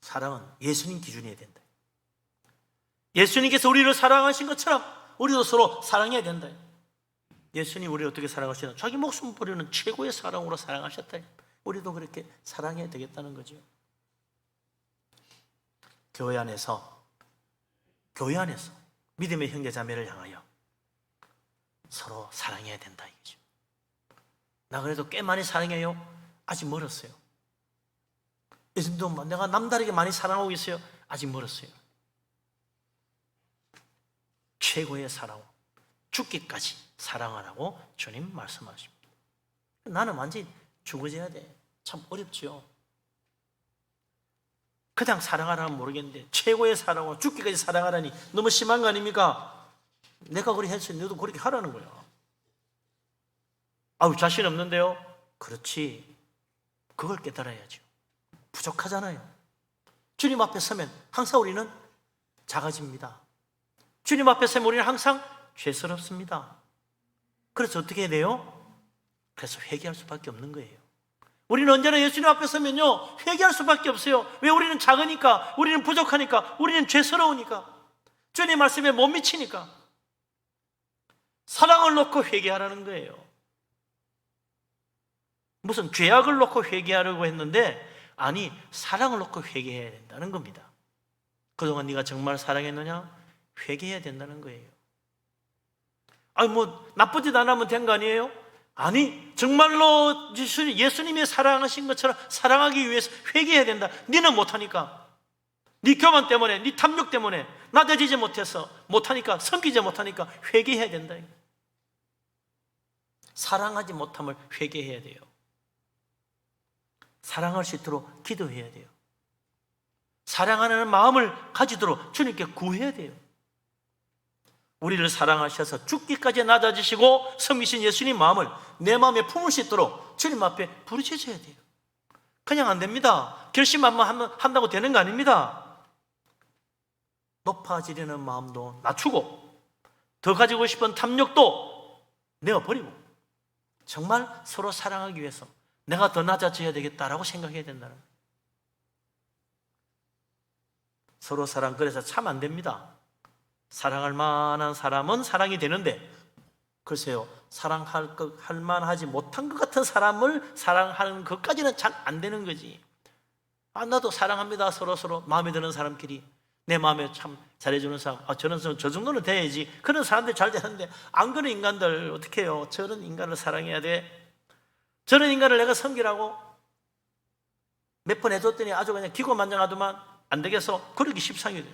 사랑은 예수님 기준이어야 된다. 예수님께서 우리를 사랑하신 것처럼 우리도 서로 사랑해야 된다. 예수님 우리를 어떻게 사랑하시나? 자기 목숨 버리는 최고의 사랑으로 사랑하셨다. 우리도 그렇게 사랑해야 되겠다는 거죠. 교회 안에서 믿음의 형제 자매를 향하여 서로 사랑해야 된다 이거죠. 나 그래도 꽤 많이 사랑해요. 아직 멀었어요. 예수님도 내가 남다르게 많이 사랑하고 있어요. 아직 멀었어요. 최고의 사랑, 죽기까지 사랑하라고 주님 말씀하십니다. 나는 완전히 죽어져야 돼. 참 어렵죠. 그냥 사랑하라면 모르겠는데 최고의 사랑으로 죽기까지 사랑하라니 너무 심한 거 아닙니까? 내가 그렇게 했으니 너도 그렇게 하라는 거야. 아우 자신 없는데요? 그렇지. 그걸 깨달아야죠. 부족하잖아요. 주님 앞에 서면 항상 우리는 작아집니다. 주님 앞에 서면 우리는 항상 죄스럽습니다. 그래서 어떻게 해야 돼요? 그래서 회개할 수밖에 없는 거예요. 우리는 언제나 예수님 앞에 서면요 회개할 수밖에 없어요. 왜? 우리는 작으니까, 우리는 부족하니까, 우리는 죄스러우니까, 주님 말씀에 못 미치니까. 사랑을 놓고 회개하라는 거예요. 무슨 죄악을 놓고 회개하려고 했는데 아니 사랑을 놓고 회개해야 된다는 겁니다. 그동안 네가 정말 사랑했느냐? 회개해야 된다는 거예요. 아니 뭐 나쁘지도 않으면 된 거 아니에요? 아니 정말로 예수님이 사랑하신 것처럼 사랑하기 위해서 회개해야 된다. 네는 못하니까, 네 교만 때문에, 네 탐욕 때문에 낮아지지 못해서 못하니까, 섬기지 못하니까 회개해야 된다. 사랑하지 못함을 회개해야 돼요. 사랑할 수 있도록 기도해야 돼요. 사랑하는 마음을 가지도록 주님께 구해야 돼요. 우리를 사랑하셔서 죽기까지 낮아지시고 섬기신 예수님 마음을 내 마음에 품을 수 있도록 주님 앞에 부르짖어야 돼요. 그냥 안 됩니다. 결심만 한다고 되는 거 아닙니다. 높아지려는 마음도 낮추고 더 가지고 싶은 탐욕도 내어버리고 정말 서로 사랑하기 위해서 내가 더 낮아져야 되겠다라고 생각해야 된다는 거예요. 서로 사랑, 그래서 참 안 됩니다. 사랑할 만한 사람은 사랑이 되는데 글쎄요 사랑할 만하지 못한 것 같은 사람을 사랑하는 것까지는 잘 안 되는 거지. 나도 사랑합니다. 서로 마음에 드는 사람끼리 내 마음에 참 잘해주는 사람, 저는 저 정도는 돼야지. 그런 사람들 잘 되는데 안 그런 인간들 어떻게 해요? 저런 인간을 사랑해야 돼? 저런 인간을 내가 섬기라고 몇 번 해줬더니 아주 그냥 기고만장하더만 안 되겠어. 그러기 십상이 돼요.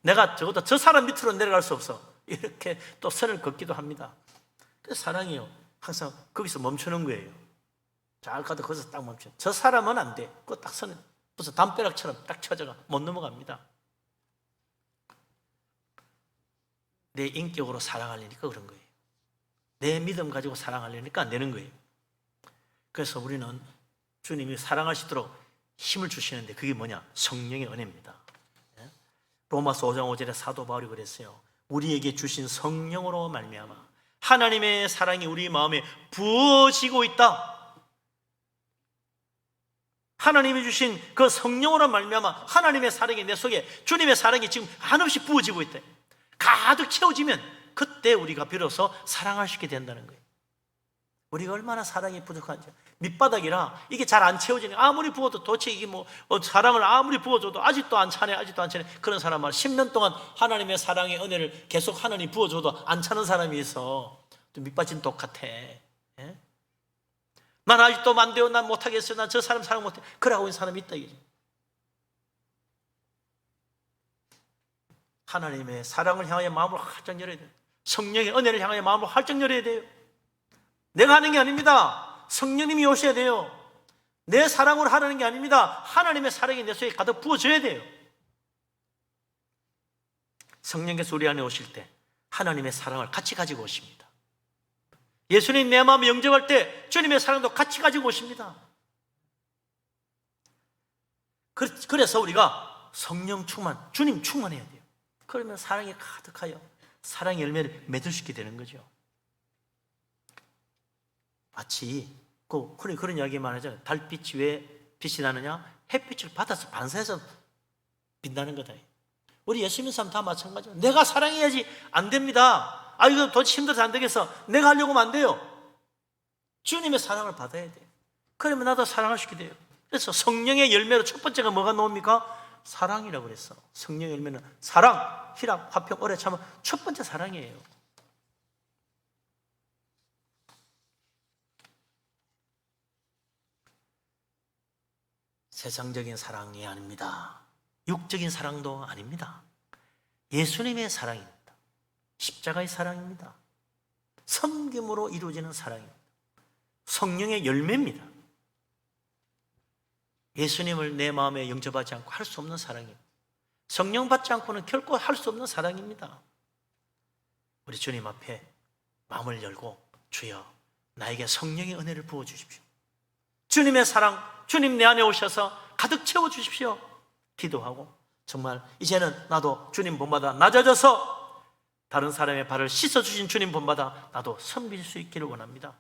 내가 적어도 저 사람 밑으로 내려갈 수 없어. 이렇게 또 선을 긋기도 합니다. 그래서 사랑이요 항상 거기서 멈추는 거예요. 잘 가도 거기서 딱 멈춰. 저 사람은 안 돼. 그거 딱 선을 무슨 담벼락처럼 딱 쳐져가 못 넘어갑니다. 내 인격으로 사랑하려니까 그런 거예요. 내 믿음 가지고 사랑하려니까 안 되는 거예요. 그래서 우리는 주님이 사랑할 수 있도록 힘을 주시는데 그게 뭐냐? 성령의 은혜입니다. 로마서 5장 5절에 사도 바울이 그랬어요. 우리에게 주신 성령으로 말미암아 하나님의 사랑이 우리 마음에 부어지고 있다. 하나님이 주신 그 성령으로 말미암아 하나님의 사랑이 내 속에, 주님의 사랑이 지금 한없이 부어지고 있대. 가득 채워지면 그때 우리가 비로소 사랑할 수 있게 된다는 거예요. 우리가 얼마나 사랑이 부족한지. 밑바닥이라 이게 잘 안 채워지네. 아무리 부어도 도대체 이게 사랑을 아무리 부어줘도 아직도 안 차네. 그런 사람 말 10년 동안 하나님의 사랑의 은혜를 계속 하나님 부어줘도 안 차는 사람이 있어. 또 밑받침 똑같아. 예? 난 아직도 안 돼요. 난 못하겠어요. 난 저 사람 사랑 못해. 그러고 있는 사람이 있다 이게. 하나님의 사랑을 향하여 마음을 활짝 열어야 돼요. 성령의 은혜를 향하여 마음을 활짝 열어야 돼요. 내가 하는 게 아닙니다. 성령님이 오셔야 돼요. 내 사랑으로 하는 게 아닙니다. 하나님의 사랑이 내 속에 가득 부어져야 돼요. 성령께서 우리 안에 오실 때 하나님의 사랑을 같이 가지고 오십니다. 예수님 내 마음에 영접할 때 주님의 사랑도 같이 가지고 오십니다. 그래서 우리가 성령 충만, 주님 충만해야 돼요. 그러면 사랑이 가득하여 사랑의 열매를 맺을 수 있게 되는 거죠. 마치 그런 이야기 말하잖아요. 달빛이 왜 빛이 나느냐? 햇빛을 받아서 반사해서 빛나는 거다. 우리 예수 믿는 사람 다 마찬가지예요. 내가 사랑해야지 안 됩니다. 이거 도대체 힘들어서 안 되겠어. 내가 하려고 하면 안 돼요. 주님의 사랑을 받아야 돼요. 그러면 나도 사랑할 수 있게 돼요. 그래서 성령의 열매로 첫 번째가 뭐가 나옵니까? 사랑이라고 그랬어. 성령의 열매는 사랑, 희락, 화평, 오래 참음. 첫 번째 사랑이에요. 세상적인 사랑이 아닙니다. 육적인 사랑도 아닙니다. 예수님의 사랑입니다. 십자가의 사랑입니다. 섬김으로 이루어지는 사랑입니다. 성령의 열매입니다. 예수님을 내 마음에 영접하지 않고 할 수 없는 사랑입니다. 성령 받지 않고는 결코 할 수 없는 사랑입니다. 우리 주님 앞에 마음을 열고 주여 나에게 성령의 은혜를 부어주십시오. 주님의 사랑, 주님 내 안에 오셔서 가득 채워주십시오. 기도하고 정말 이제는 나도 주님 본받아 낮아져서 다른 사람의 발을 씻어주신 주님 본받아 나도 섬길 수 있기를 원합니다.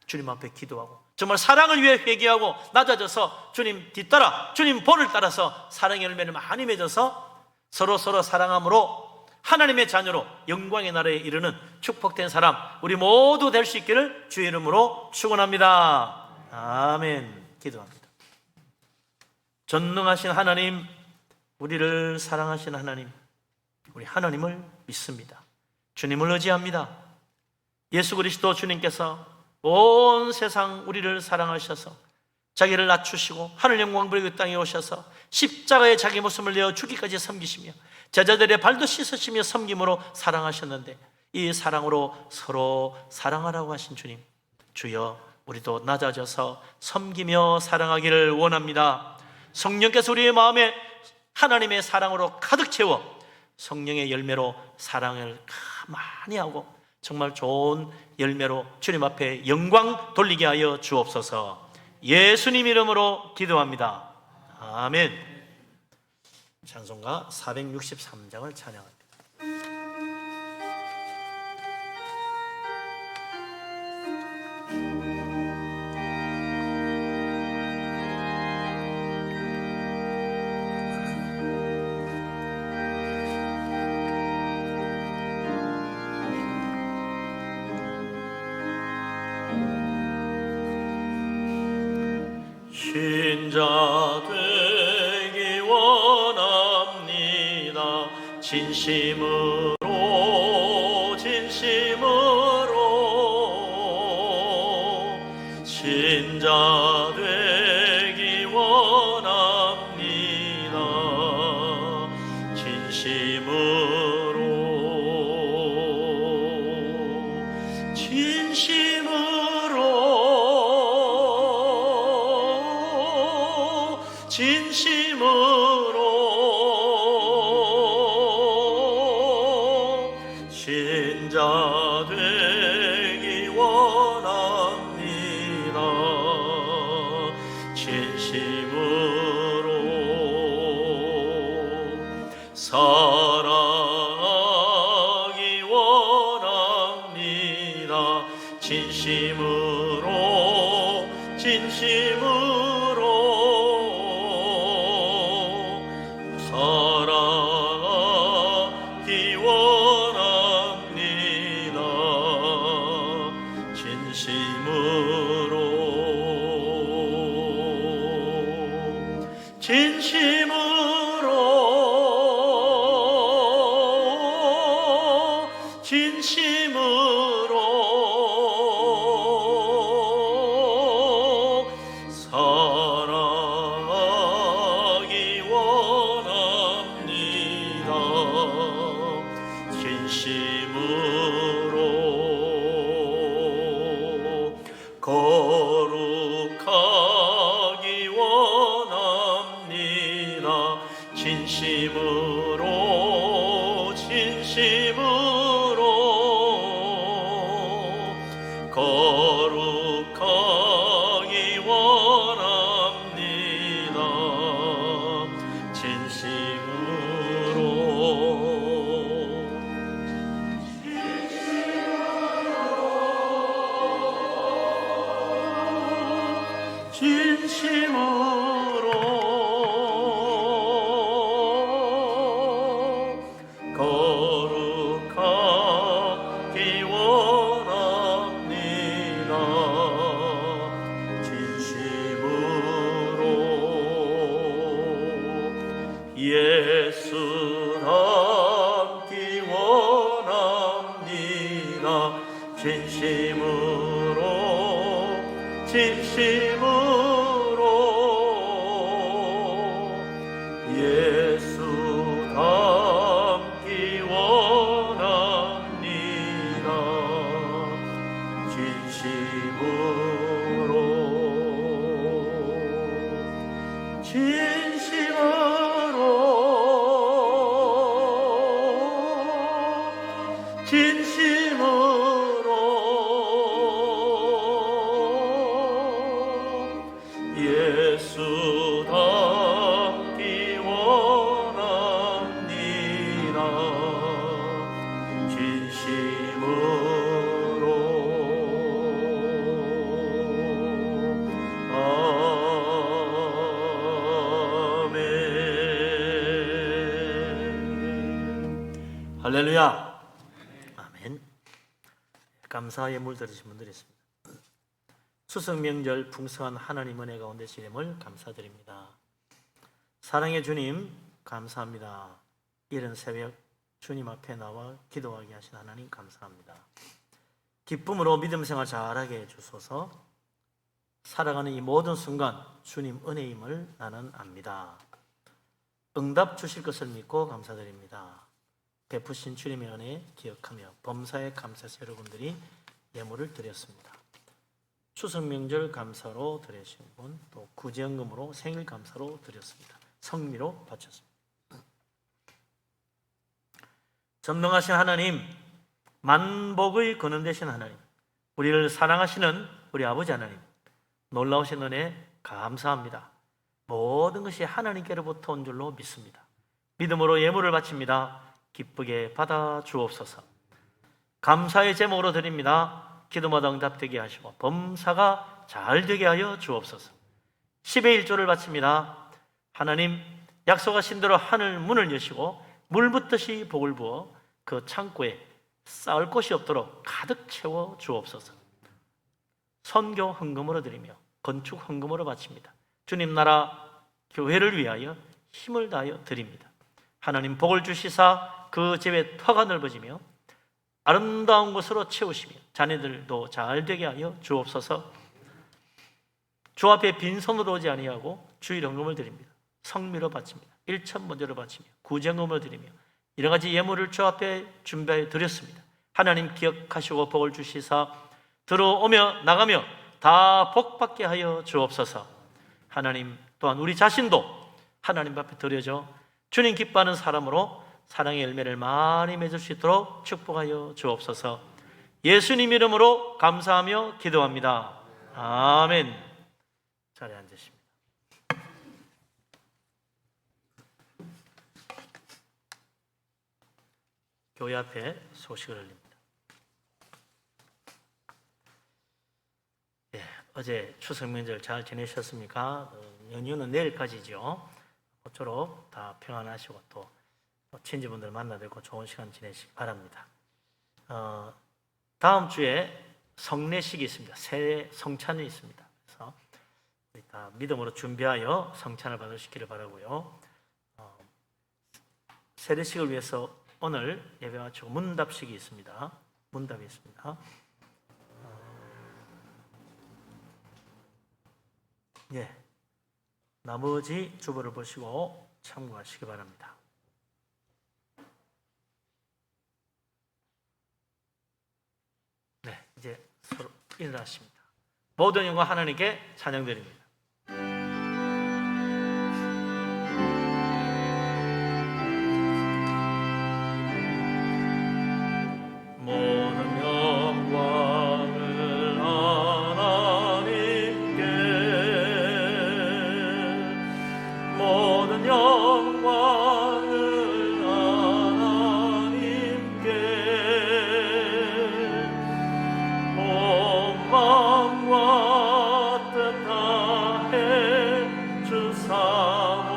주님 앞에 기도하고 정말 사랑을 위해 회개하고 낮아져서 주님 뒤따라 주님 본을 따라서 사랑의 열매를 많이 맺어서 서로 사랑함으로 하나님의 자녀로 영광의 나라에 이르는 축복된 사람 우리 모두 될 수 있기를 주의 이름으로 축원합니다. 아멘. 기도합니다. 전능하신 하나님, 우리를 사랑하신 하나님, 우리 하나님을 믿습니다. 주님을 의지합니다. 예수 그리스도 주님께서 온 세상 우리를 사랑하셔서 자기를 낮추시고 하늘 영광 버리고 땅에 오셔서 십자가에 자기 목숨을 내어 죽기까지 섬기시며 제자들의 발도 씻으시며 섬김으로 사랑하셨는데 이 사랑으로 서로 사랑하라고 하신 주님, 주여 우리도 낮아져서 섬기며 사랑하기를 원합니다. 성령께서 우리의 마음에 하나님의 사랑으로 가득 채워 성령의 열매로 사랑을 많이 하고 정말 좋은 열매로 주님 앞에 영광 돌리게 하여 주옵소서. 예수님 이름으로 기도합니다. 아멘. 찬송가 463장을 찬양합니다. 신자 되기 원합니다. 진심으로 신자 되기 원합니다. 진심으로 신자 되기 원합니다. 진심으로 사랑하기 진심으로 진심으로 살아가기 원합니다. 진심으로 진심으로 살아가기 원합니다. 진심으로 거룩하기 원합니다. 진심으로 진심으로 거룩하기 원합니다. 진심으로 거룩하기 원합니다. 진심으로 예수 닮기 원합니다. 진심으로 진심으로 예수 닮기 원합니다. 진심으로 진심으로 진심으로 예수 닮기 원합니다. 진심으로 아멘. 할렐루야. 아멘. 감사의 물 들으신 분들이 있습니다. 추석명절 풍성한 하나님 은혜 가운데 지냄을 감사드립니다. 사랑의 주님 감사합니다. 이른 새벽 주님 앞에 나와 기도하게 하신 하나님 감사합니다. 기쁨으로 믿음 생활 잘하게 해주소서. 살아가는 이 모든 순간 주님 은혜임을 나는 압니다. 응답 주실 것을 믿고 감사드립니다. 베푸신 주님의 은혜 기억하며 범사에 감사해서 여러분들이 예물을 드렸습니다. 추석 명절 감사로 드리신 분, 또 구제연금으로 생일 감사로 드렸습니다. 성미로 바쳤습니다. 전능하신 하나님, 만복의 근원 되신 하나님, 우리를 사랑하시는 우리 아버지 하나님, 놀라우신 은혜 감사합니다. 모든 것이 하나님께로부터 온 줄로 믿습니다. 믿음으로 예물을 바칩니다. 기쁘게 받아 주옵소서. 감사의 제목으로 드립니다. 기도마다 응답되게 하시고 범사가 잘 되게 하여 주옵소서. 10의 1조를 바칩니다. 하나님 약속하신 대로 하늘 문을 여시고 물 붓듯이 복을 부어 그 창고에 쌓을 곳이 없도록 가득 채워 주옵소서. 선교 헌금으로 드리며 건축 헌금으로 바칩니다. 주님 나라 교회를 위하여 힘을 다하여 드립니다. 하나님 복을 주시사 그 집에 터가 넓어지며 아름다운 곳으로 채우시며 자녀들도 잘 되게 하여 주옵소서. 주 앞에 빈손으로 오지 아니하고 주일 헌금을 드립니다. 성미로 바칩니다. 일천번제로 바치며 구제헌금을 드리며 여러 가지 예물을 주 앞에 준비해 드렸습니다. 하나님 기억하시고 복을 주시사 들어오며 나가며 다 복받게 하여 주옵소서. 하나님 또한 우리 자신도 하나님 앞에 드려져 주님 기뻐하는 사람으로 사랑의 열매를 많이 맺을 수 있도록 축복하여 주옵소서. 예수님 이름으로 감사하며 기도합니다. 아멘. 자리에 앉으십니다. 교회 앞에 소식을 흘립니다. 어제 추석 명절 잘 지내셨습니까? 연휴는 내일까지죠. 모쪼록 다 평안하시고 또 친지분들 만나뵙고 좋은 시간 지내시기 바랍니다. 다음 주에 성례식이 있습니다. 새 성찬이 있습니다. 그래서 우리 다 믿음으로 준비하여 성찬을 받으시기를 바라고요. 세례식을 위해서 오늘 예배 마치고 문답식이 있습니다. 문답이 있습니다. 예, 나머지 주보를 보시고 참고하시기 바랍니다. 네, 이제 서로 일어나십니다. 모든 영광 하나님께 찬양드립니다. 모든 영광을 하나님께, 모든 영광을 하나님께, 온 마음과 뜻 다해 주 사모합니다.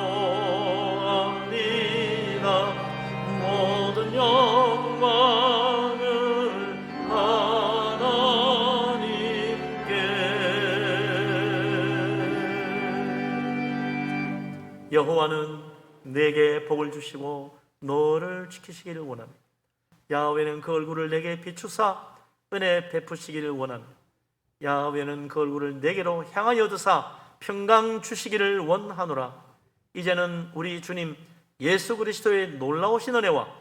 모든 영광을 여호와는 내게 복을 주시고 너를 지키시기를 원합니다. 야훼는 그 얼굴을 내게 비추사 은혜 베푸시기를 원합니다. 야훼는 그 얼굴을 내게로 향하여 드사 평강 주시기를 원하노라. 이제는 우리 주님 예수 그리스도의 놀라우신 은혜와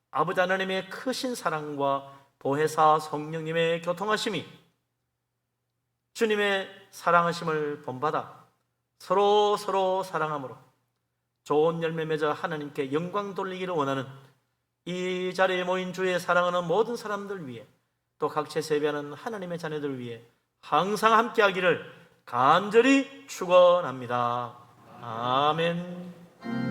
아버지 하나님의 크신 사랑과 보혜사 성령님의 교통하심이 주님의 사랑하심을 본받아 서로 사랑함으로 좋은 열매 맺어 하나님께 영광 돌리기를 원하는 이 자리에 모인 주의 사랑하는 모든 사람들 위해 또 각처에서 예배하는 하나님의 자녀들 위해 항상 함께하기를 간절히 축원합니다. 아멘.